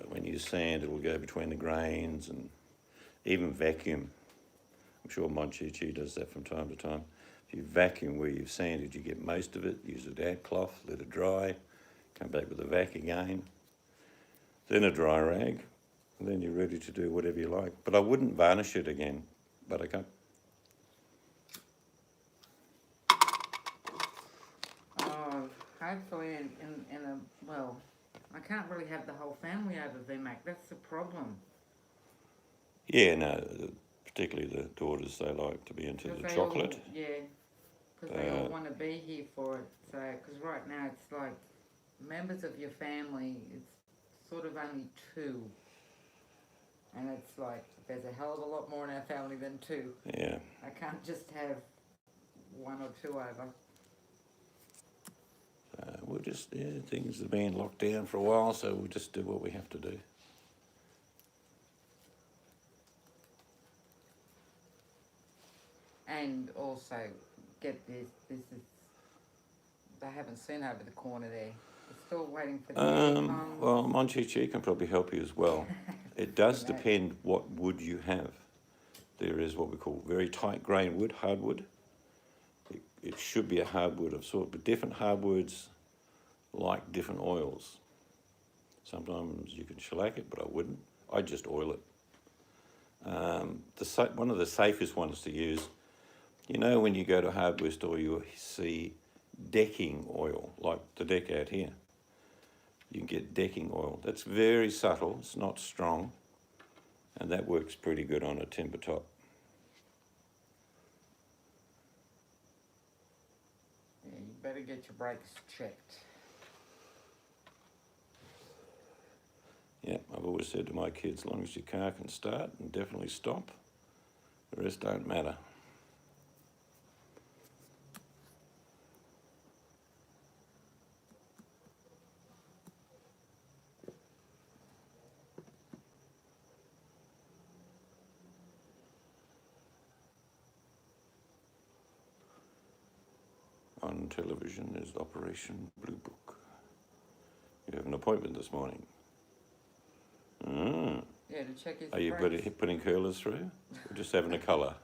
When you sand, it will go between the grains and even vacuum. I'm sure Monchichi does that from time to time. If you vacuum where you've sanded, you get most of it. Use a damp cloth, let it dry, come back with a vac again, then a dry rag, and then you're ready to do whatever you like. But I wouldn't varnish it again, Buttercup. Oh, hopefully in a, well, I can't really have the whole family over VMAC. That's the problem. Yeah, no, particularly the daughters, they like to be into the chocolate. Yeah, because they all want to be here for it. So, because right now it's like members of your family, it's sort of only 2. And it's like, there's a hell of a lot more in our family than 2. Yeah. I can't just have 1 or 2 over. We'll just, things have been locked down for a while, so we'll just do what we have to do. And also get this is, they haven't seen over the corner there. We're still waiting for the well, Monchichi can probably help you as well. It does depend what wood you have. There is what we call very tight grain wood, hardwood. It should be a hardwood of sort, but different hardwoods like different oils. Sometimes you can shellac it, but I wouldn't. I'd just oil it. One of the safest ones to use, you know, when you go to a hardware store, you see decking oil, like the deck out here. You can get decking oil. That's very subtle, it's not strong, and that works pretty good on a timber top. Yeah, you better get your brakes checked. Yeah, I've always said to my kids, as long as your car can start and definitely stop, the rest don't matter. On television is Operation Blue Book. You have an appointment this morning. Yeah, to check his Are you putting curlers through? Or just having a colour?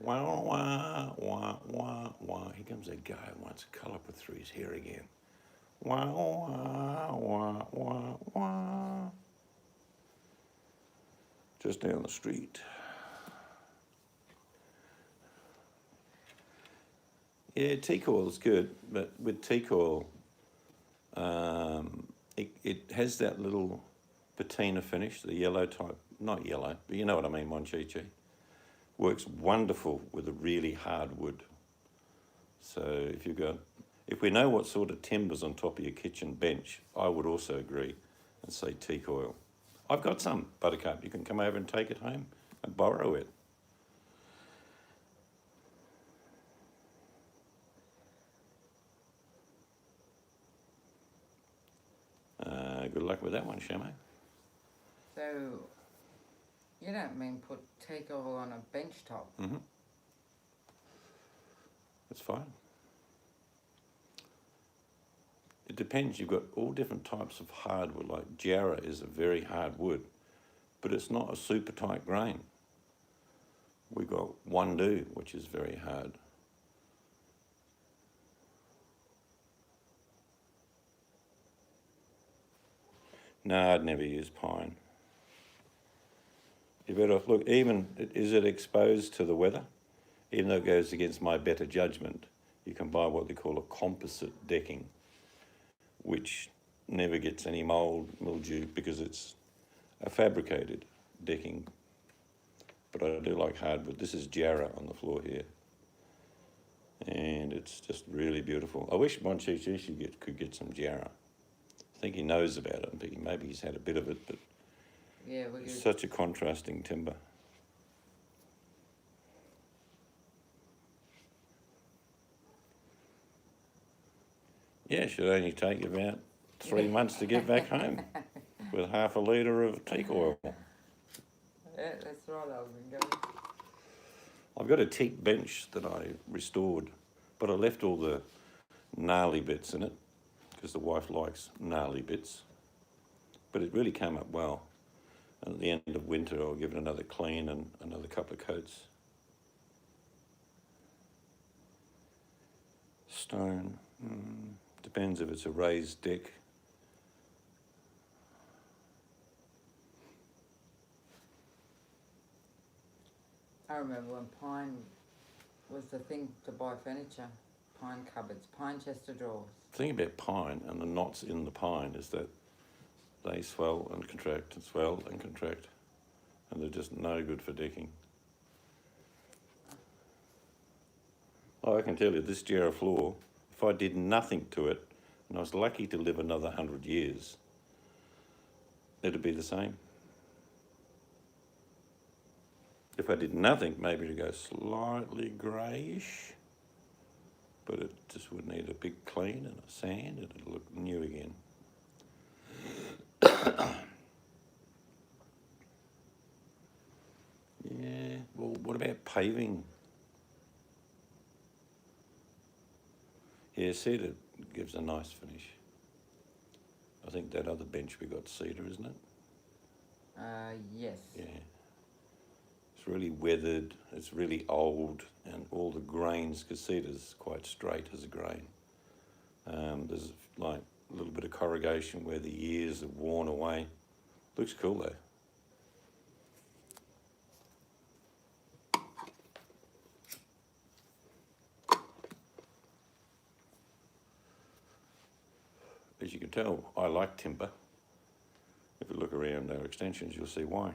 Wah, wah, wah, wah, wah. Here comes that guy who wants a colour put through his hair again. Wah, wah, wah, wah, wah. Just down the street. Yeah, teak oil is good, but with teak oil, it has that little patina finish, the yellow type, not yellow, but you know what I mean, Monchichi. Works wonderful with a really hard wood. So if we know what sort of timber's on top of your kitchen bench, I would also agree and say teak oil. I've got some, Buttercup. You can come over and take it home and borrow it. Good luck with that one, Shamo. So, you don't mean put teak oil on a bench top? Mm-hmm. That's fine. It depends. You've got all different types of hardwood. Like Jarrah is a very hard wood, but it's not a super tight grain. We've got Wandoo, which is very hard. No, I'd never use pine. You better look, even, is it exposed to the weather? Even though it goes against my better judgment, you can buy what they call a composite decking, which never gets any mould, mildew, because it's a fabricated decking. But I do like hardwood. This is Jarrah on the floor here. And it's just really beautiful. I wish Monchichi could get some Jarrah. I think he knows about it. I'm thinking maybe he's had a bit of it, but Yeah, it's such a contrasting timber. Yeah, it should only take about 3 months to get back home with half a litre of teak oil. Yeah, that's right, Alvin. I've got a teak bench that I restored, but I left all the gnarly bits in it because the wife likes gnarly bits. But it really came up well. And at the end of winter, I'll give it another clean and another couple of coats. Stone, depends if it's a raised deck. I remember when pine was the thing to buy furniture. Pine cupboards, pine chest of drawers. The thing about pine and the knots in the pine is that they swell and contract and swell and contract, and they're just no good for decking. Oh, I can tell you, this Jarrah floor, if I did nothing to it, and I was lucky to live another 100 years, it'd be the same. If I did nothing, maybe it'd go slightly greyish, but it just would need a big clean and a sand, and it'll look new again. Yeah, well, what about paving? Yeah, cedar gives a nice finish. I think that other bench we got cedar, isn't it? Yes. Yeah. It's really weathered, it's really old, and all the grains, because cedar's quite straight as a grain. There's like a little bit of corrugation where the years have worn away. Looks cool though. As you can tell, I like timber. If you look around our extensions, you'll see why.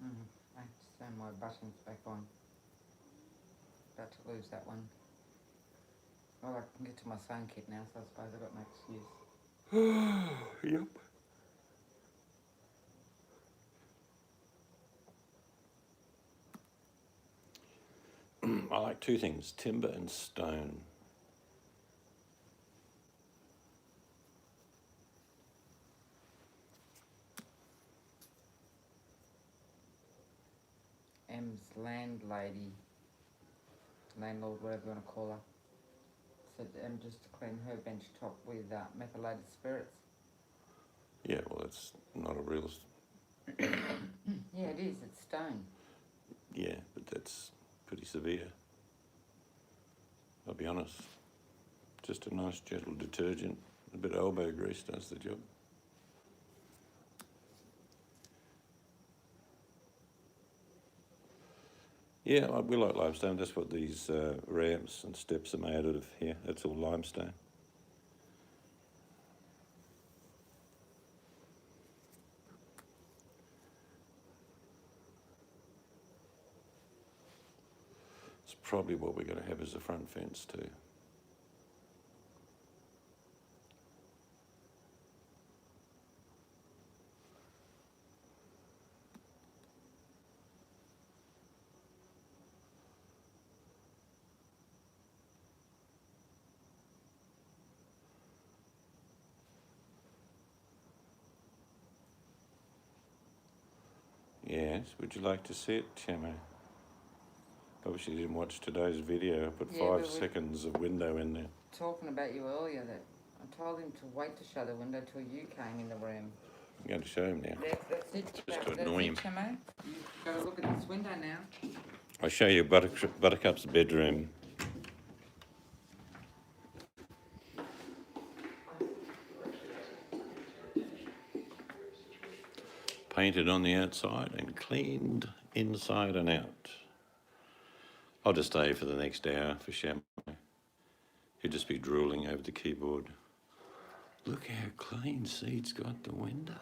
I have to turn my buttons back on. About to lose that one. Well, I can get to my sewing kit now, so I suppose I've got no excuse. Yep. I like two things, timber and stone. M's landlady, landlord, whatever you want to call her, said M just to clean her bench top with methylated spirits. Yeah, well, that's not a real... Yeah, it is. It's stone. Yeah, but that's pretty severe. I'll be honest. Just a nice gentle detergent, a bit of elbow grease does the job. Yeah, we like limestone. That's what these ramps and steps are made out of here. That's all limestone. It's probably what we're going to have as a front fence too. Yes, would you like to see it, Chamo? Obviously you didn't watch today's video. I put Yeah, 5 we were seconds of window in there. talking about you earlier that I told him to wait to shut the window till you came in the room. I'm going to show him now. That's it. Just to That's annoy him. it, Chamo. You've got to look at this window now. I'll show you Buttercup's bedroom. Painted on the outside and cleaned inside and out. I'll just stay for the next hour for Shamo. He'll just be drooling over the keyboard. Look how clean Seed's got the window.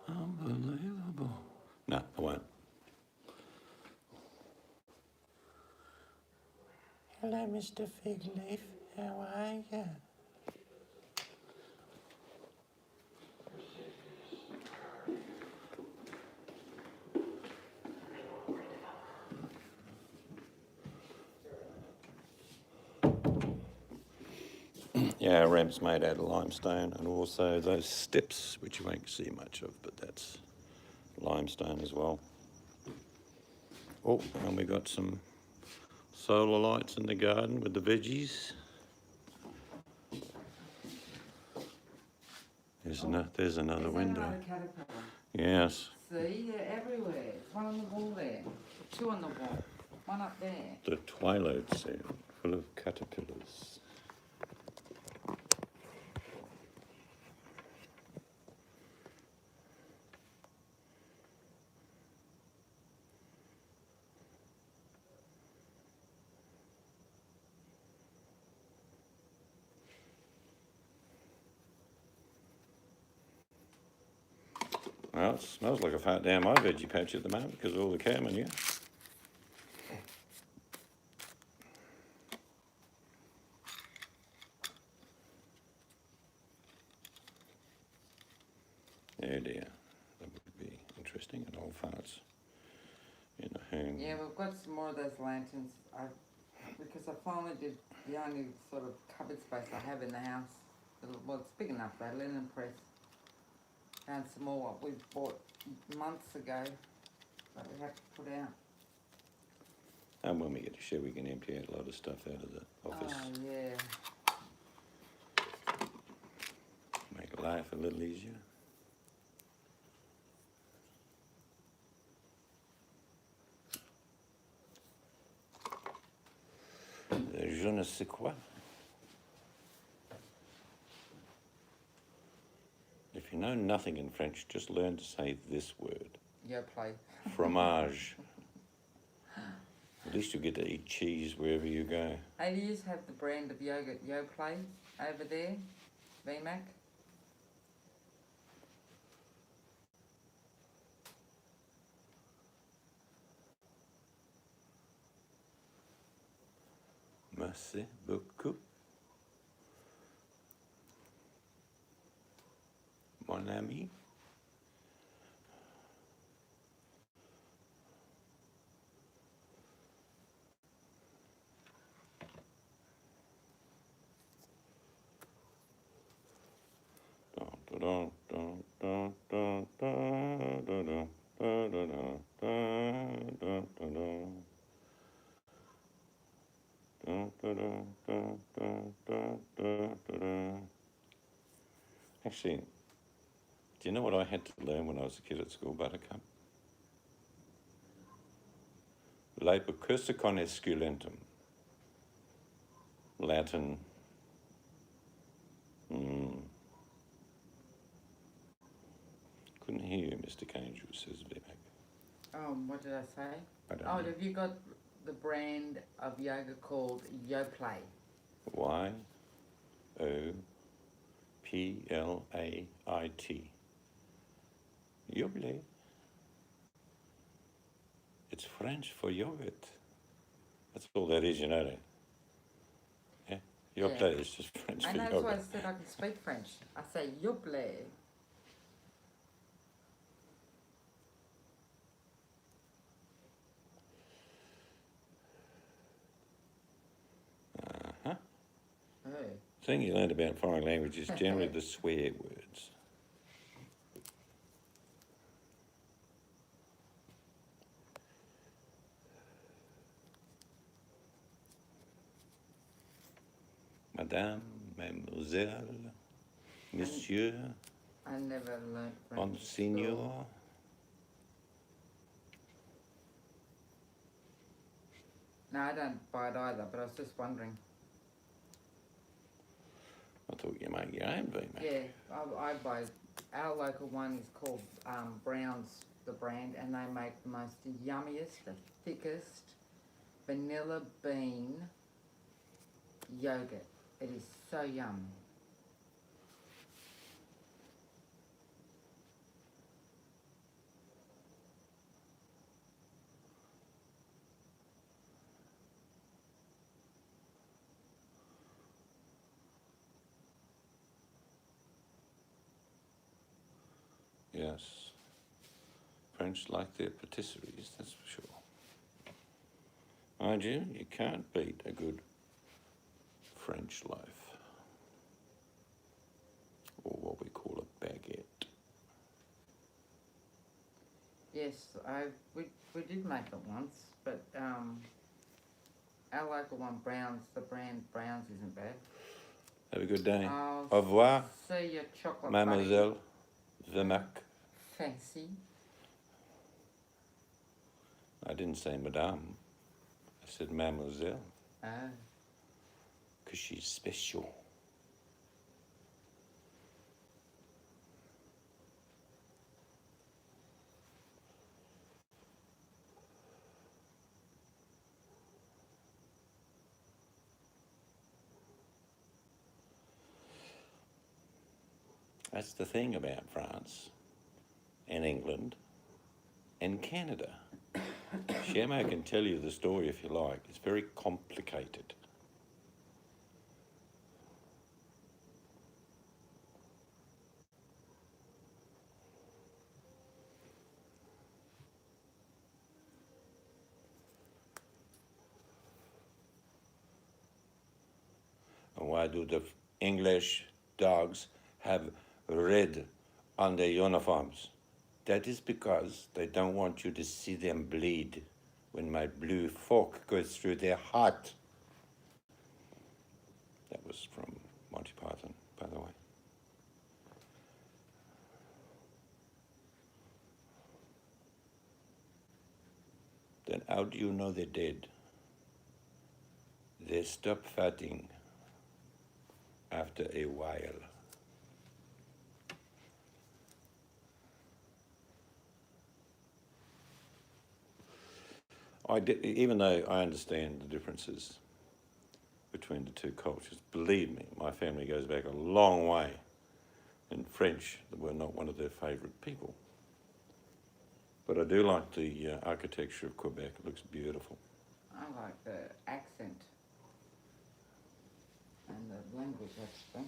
Unbelievable. No, I won't. Hello, Mr. Figleaf. How are you? Yeah, our ramp's made out of limestone, and also those steps, which you won't see much of, but that's limestone as well. Oh, and we got some solar lights in the garden with the veggies. There's another window. Another caterpillar. Yes. See, they're everywhere. There's one on the wall there. 2 on the wall. One up there. The twilight zone, full of caterpillars. Well, it smells like a fart down my veggie patch at the moment because of all the cow manure. Oh dear, that would be interesting, and old farts in a home. Yeah, we've got some more of those lanterns. Because I finally did the only sort of cupboard space I have in the house. Well, it's big enough though, linen press. Found some more what we bought months ago that we have to put out. And when we get a shed, we can empty out a lot of stuff out of the office. Oh, yeah. Make life a little easier. Je ne sais quoi. If you know nothing in French, just learn to say this word. Yoplait. Fromage. At least you get to eat cheese wherever you go. Hey, do you have the brand of yogurt Yoplait over there, VMAC? Merci beaucoup. Mon ami. Actually, do you know what I had to learn when I was a kid at school, Buttercup? Laepercursicon esculentum. Latin. Couldn't hear you, Mysticangells, says Vivek. What did I say? I don't know. Have you got the brand of yogurt called Yoplait? Y-O-P-L-A-I-T. Yoplait. It's French for yogurt. That's all that is, you know that. Yeah? Yoplait is just French for And that's yogurt. why I said I can speak French. I say Yoplait. Uh-huh. Oh. The thing you learn about foreign language is generally the swear words. Madame, Mademoiselle, Monsieur, I never learnt French. Monsignor. No, I don't buy it either, but I was just wondering. I thought you make your own VMAC. Yeah, I buy. Our local one is called Brown's, the brand, and they make the most yummiest, the thickest vanilla bean yogurt. It is so yum. Yes. French like their patisseries, that's for sure. Mind you, you can't beat a good French loaf, or what we call a baguette. Yes, we did make it once, but our local one, Brown's, the brand Brown's isn't bad. Have a good day. I'll Au revoir, see your chocolate Mademoiselle VMAC. Fancy. I didn't say Madame, I said Mademoiselle, Oh. because she's special. That's the thing about France and England and Canada. Shamo can tell you the story if you like. It's very complicated. And why do the English dogs have red on their uniforms? That is because they don't want you to see them bleed when my blue fork goes through their heart. That was from Monty Python, by the way. Then how do you know they're dead? They stop fighting after a while. Even though I understand the differences between the two cultures, believe me, my family goes back a long way. And French were not one of their favourite people. But I do like the architecture of Quebec. It looks beautiful. I like the accent and the language, actually.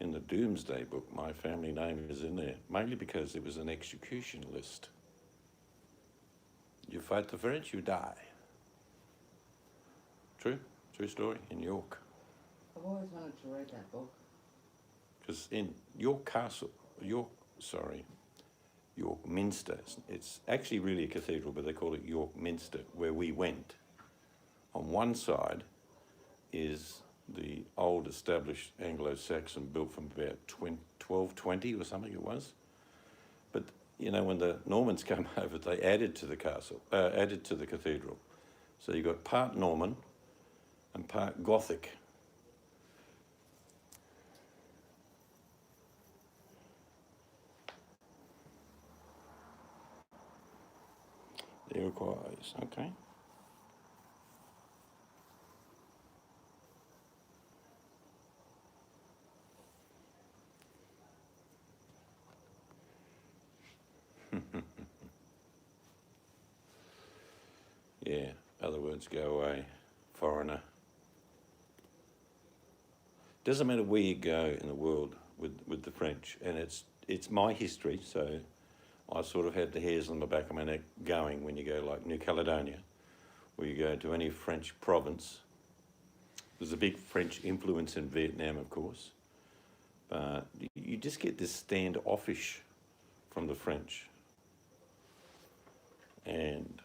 In the Doomsday Book, my family name is in there, mainly because it was an execution list. You fight the French, you die. True story, in York. I've always wanted to read that book. Because in York Castle, York Minster, it's actually really a cathedral, but they call it York Minster, where we went. On one side is the old established Anglo-Saxon, built from about 1220 or something it was. But, you know, when the Normans came over, they added to the castle, added to the cathedral. So you got part Norman and part Gothic. The Iroquois, okay. Yeah, other words go away, foreigner. Doesn't matter where you go in the world with the French, and it's my history, so I sort of had the hairs on the back of my neck going when you go like New Caledonia, or you go to any French province. There's a big French influence in Vietnam, of course, but you just get this standoffish from the French. And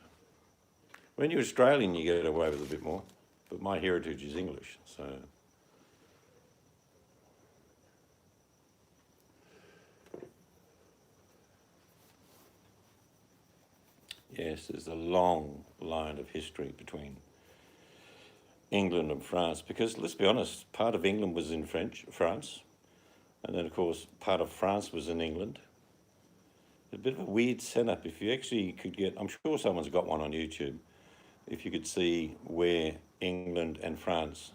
When you're Australian, you get away with a bit more. But my heritage is English, so... Yes, there's a long line of history between England and France, because let's be honest, part of England was in France, and then of course part of France was in England. A bit of a weird setup. If you actually could get, I'm sure someone's got one on YouTube, if you could see where England and France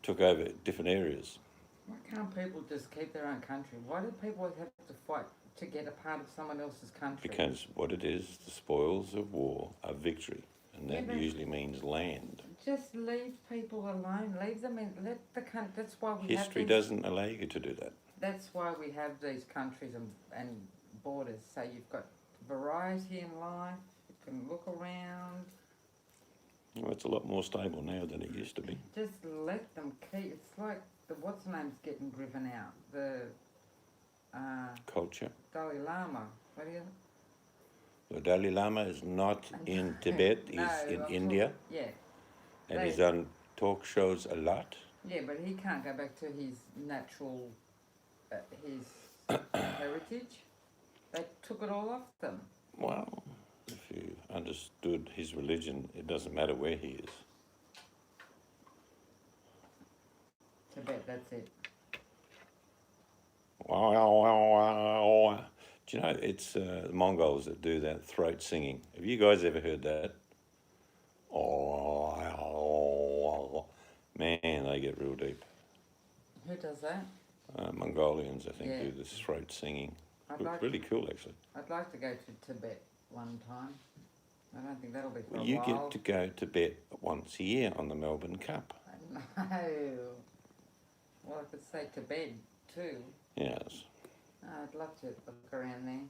took over different areas. Why can't people just keep their own country? Why do people have to fight to get a part of someone else's country? Because what it is, the spoils of war are victory, and that usually means land. Just leave people alone. Leave them in. Let the country. That's why we History have these, doesn't allow you to do that. That's why we have these countries and borders. So you've got variety in life. You can look around. Well, it's a lot more stable now than it used to be. Just let them keep. It's like the what's name's getting driven out. The Culture. Dalai Lama. What do you? The Dalai Lama is not in Tibet, he's in India. Yeah. And he's on talk shows a lot. Yeah, but he can't go back to his natural, his heritage. They took it all off them. Well, if you understood his religion, it doesn't matter where he is. Tibet, that's it. Do you know, it's the Mongols that do that throat singing. Have you guys ever heard that? Man, they get real deep. Who does that? Mongolians, I think, Yeah. do this throat singing. I'd Really cool, actually. I'd like to go to Tibet one time. I don't think that'll be for Well, a you while. get to go to Tibet once a year on the Melbourne Cup. No. Well, I could say Tibet too. Yes. I'd love to look around there.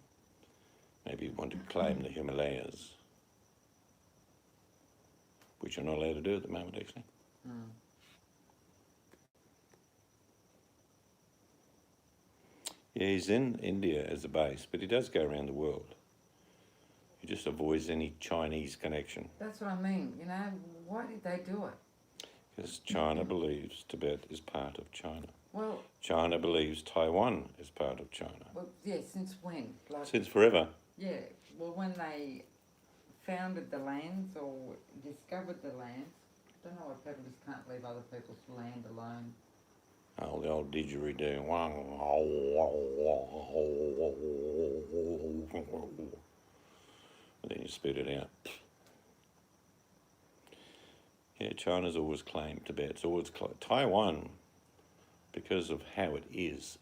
Maybe you want to climb the Himalayas, which you're not allowed to do at the moment, actually. Mm. Yeah, he's in India as a base, but he does go around the world. He just avoids any Chinese connection. That's what I mean. You know, why did they do it? Because China believes Tibet is part of China. Well, China believes Taiwan is part of China. well, yeah. Since when? Like, Since forever. yeah. Well, when they founded the lands or discovered the lands, I don't know why people just can't leave other people's land alone. Oh, the old didgeridoo. And then you spit it out. Yeah, China's always claimed Tibet. It's always Taiwan, because of how it is,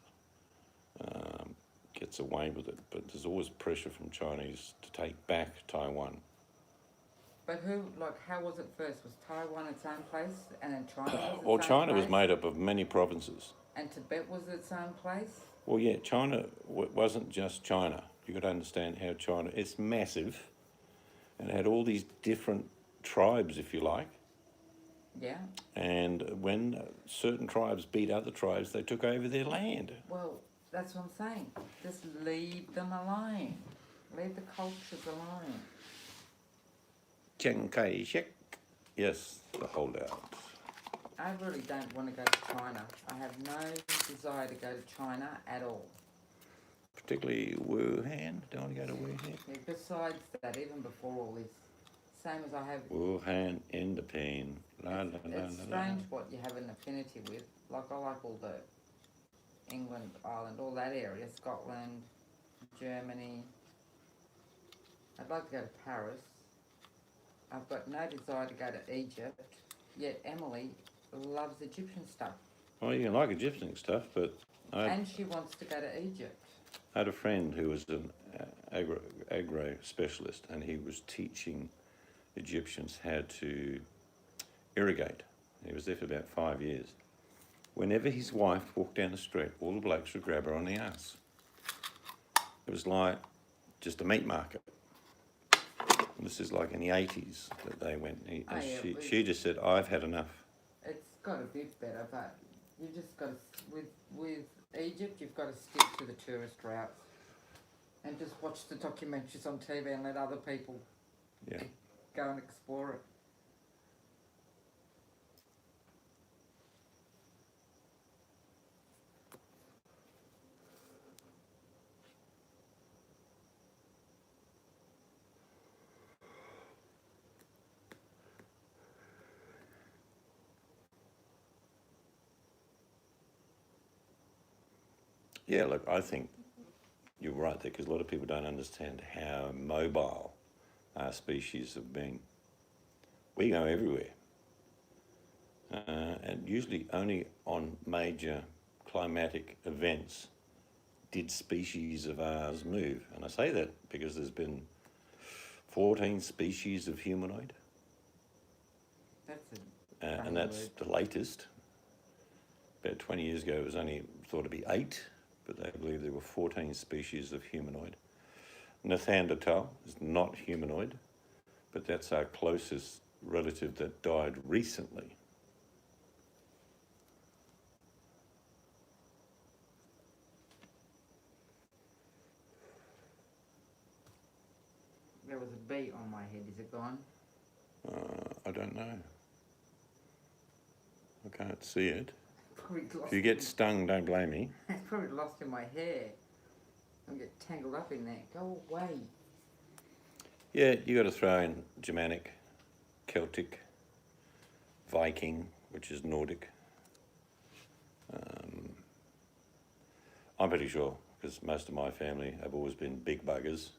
gets away with it. But there's always pressure from Chinese to take back Taiwan. But who, like, how was it first? Was Taiwan its own place, and then China was its Well, own China was place? made up of many provinces. And Tibet was its own place? Well, yeah, China wasn't just China. You got to understand how China, it's massive, and it had all these different tribes, if you like. Yeah. And when certain tribes beat other tribes, they took over their land. Well, that's what I'm saying. Just leave them alone. Leave the cultures alone. Chiang Kai-shek, yes, the holdout. I really don't want to go to China. I have no desire to go to China at all. Particularly Wuhan. Don't want to go to Wuhan. Yeah, besides that, even before all this, same as I have. Wuhan in the pain. La, la, la, It's la, strange what you have an affinity with. Like I like all the England, Ireland, all that area, Scotland, Germany. I'd like to go to Paris. I've got no desire to go to Egypt. Yet Emily loves Egyptian stuff. Well, you can like Egyptian stuff, but And she wants to go to Egypt. I had a friend who was an agro specialist, and he was teaching Egyptians how to irrigate. He was there for about 5 years. Whenever his wife walked down the street, all the blokes would grab her on the ass. It was like just a meat market. And this is like in the 80s that they went. She just said, "I've had enough." It's got a bit better, but you just got to, with Egypt, you've got to stick to the tourist routes and just watch the documentaries on TV and let other people go and explore it. Yeah, look, I think you're right there, because a lot of people don't understand how mobile our species have been. We go everywhere, and usually only on major climatic events did species of ours move. And I say that because there's been 14 species of humanoid, That's a and that's the latest. About 20 years ago, it was only thought to be 8, but they believe there were 14 species of humanoid. Neanderthal is not humanoid, but that's our closest relative that died recently. There was a bee on my head. Is it gone? I don't know. I can't see it. Probably lost If you get stung, don't blame me. It's probably lost in my hair. I'll get tangled up in there. Go away. Yeah, you got to throw in Germanic, Celtic, Viking, which is Nordic. I'm pretty sure, because most of my family have always been big buggers,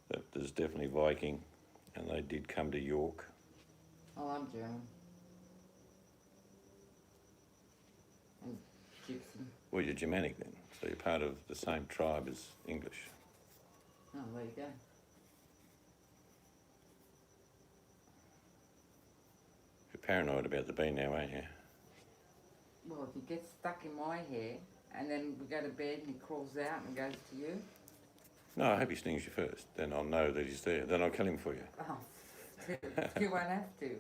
that there's definitely Viking, and they did come to York. Oh, I'm German. And Gypsy. Well, you're Germanic then, so you're part of the same tribe as English. Oh, there you go. You're paranoid about the bee now, aren't you? Well, if he gets stuck in my hair and then we go to bed and he crawls out and goes to you. No, I hope he stings you first. Then I'll know that he's there. Then I'll kill him for you. Oh, you won't have to.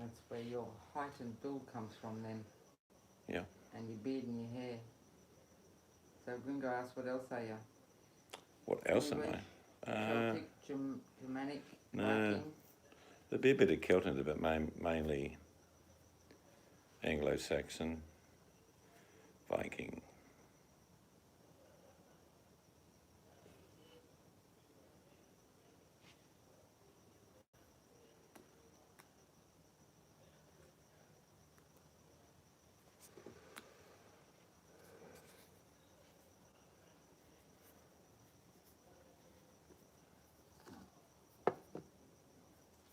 That's where your heightened build comes from then. Yeah. And your beard and your hair. So Gringo asked, what else are you? What else am English, I? Celtic, Germanic, No. Viking? There'd be a bit of Celtic, but mainly Anglo-Saxon, Viking.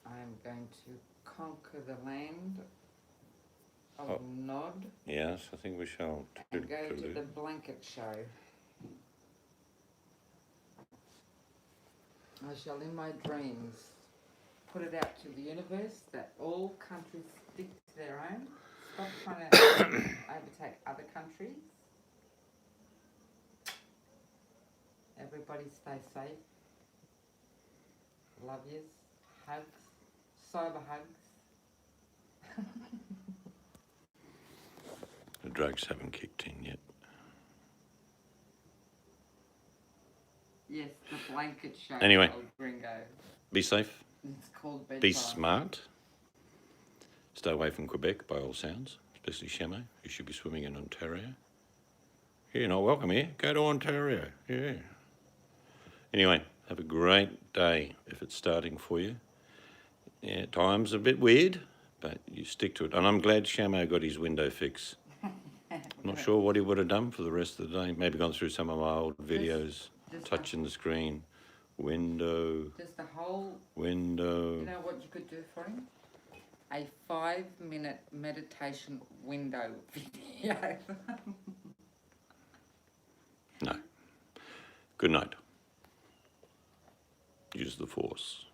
I'm going to conquer the land of Oh. Nod Yes, I think we shall. and go to the blanket show. I shall, in my dreams, put it out to the universe that all countries stick to their own. Stop trying to overtake other countries. Everybody stay safe. Love yous. Hugs. Cyber hugs. The drugs haven't kicked in yet. Yes, the blanket show. Anyway. Old Gringo. Be safe. It's called bedtime. Be smart. Stay away from Quebec by all sounds, especially Chamo, who should be swimming in Ontario. You're not welcome here. Go to Ontario. Yeah. Anyway, have a great day if it's starting for you. Yeah, time's a bit weird, but you stick to it. And I'm glad Chamo got his window fix. I'm not sure what he would have done for the rest of the day. Maybe gone through some of my old videos, touching the screen. Window. Just the whole. Window. You know what you could do for him? A 5-minute meditation window video. No. Good night. Use the force.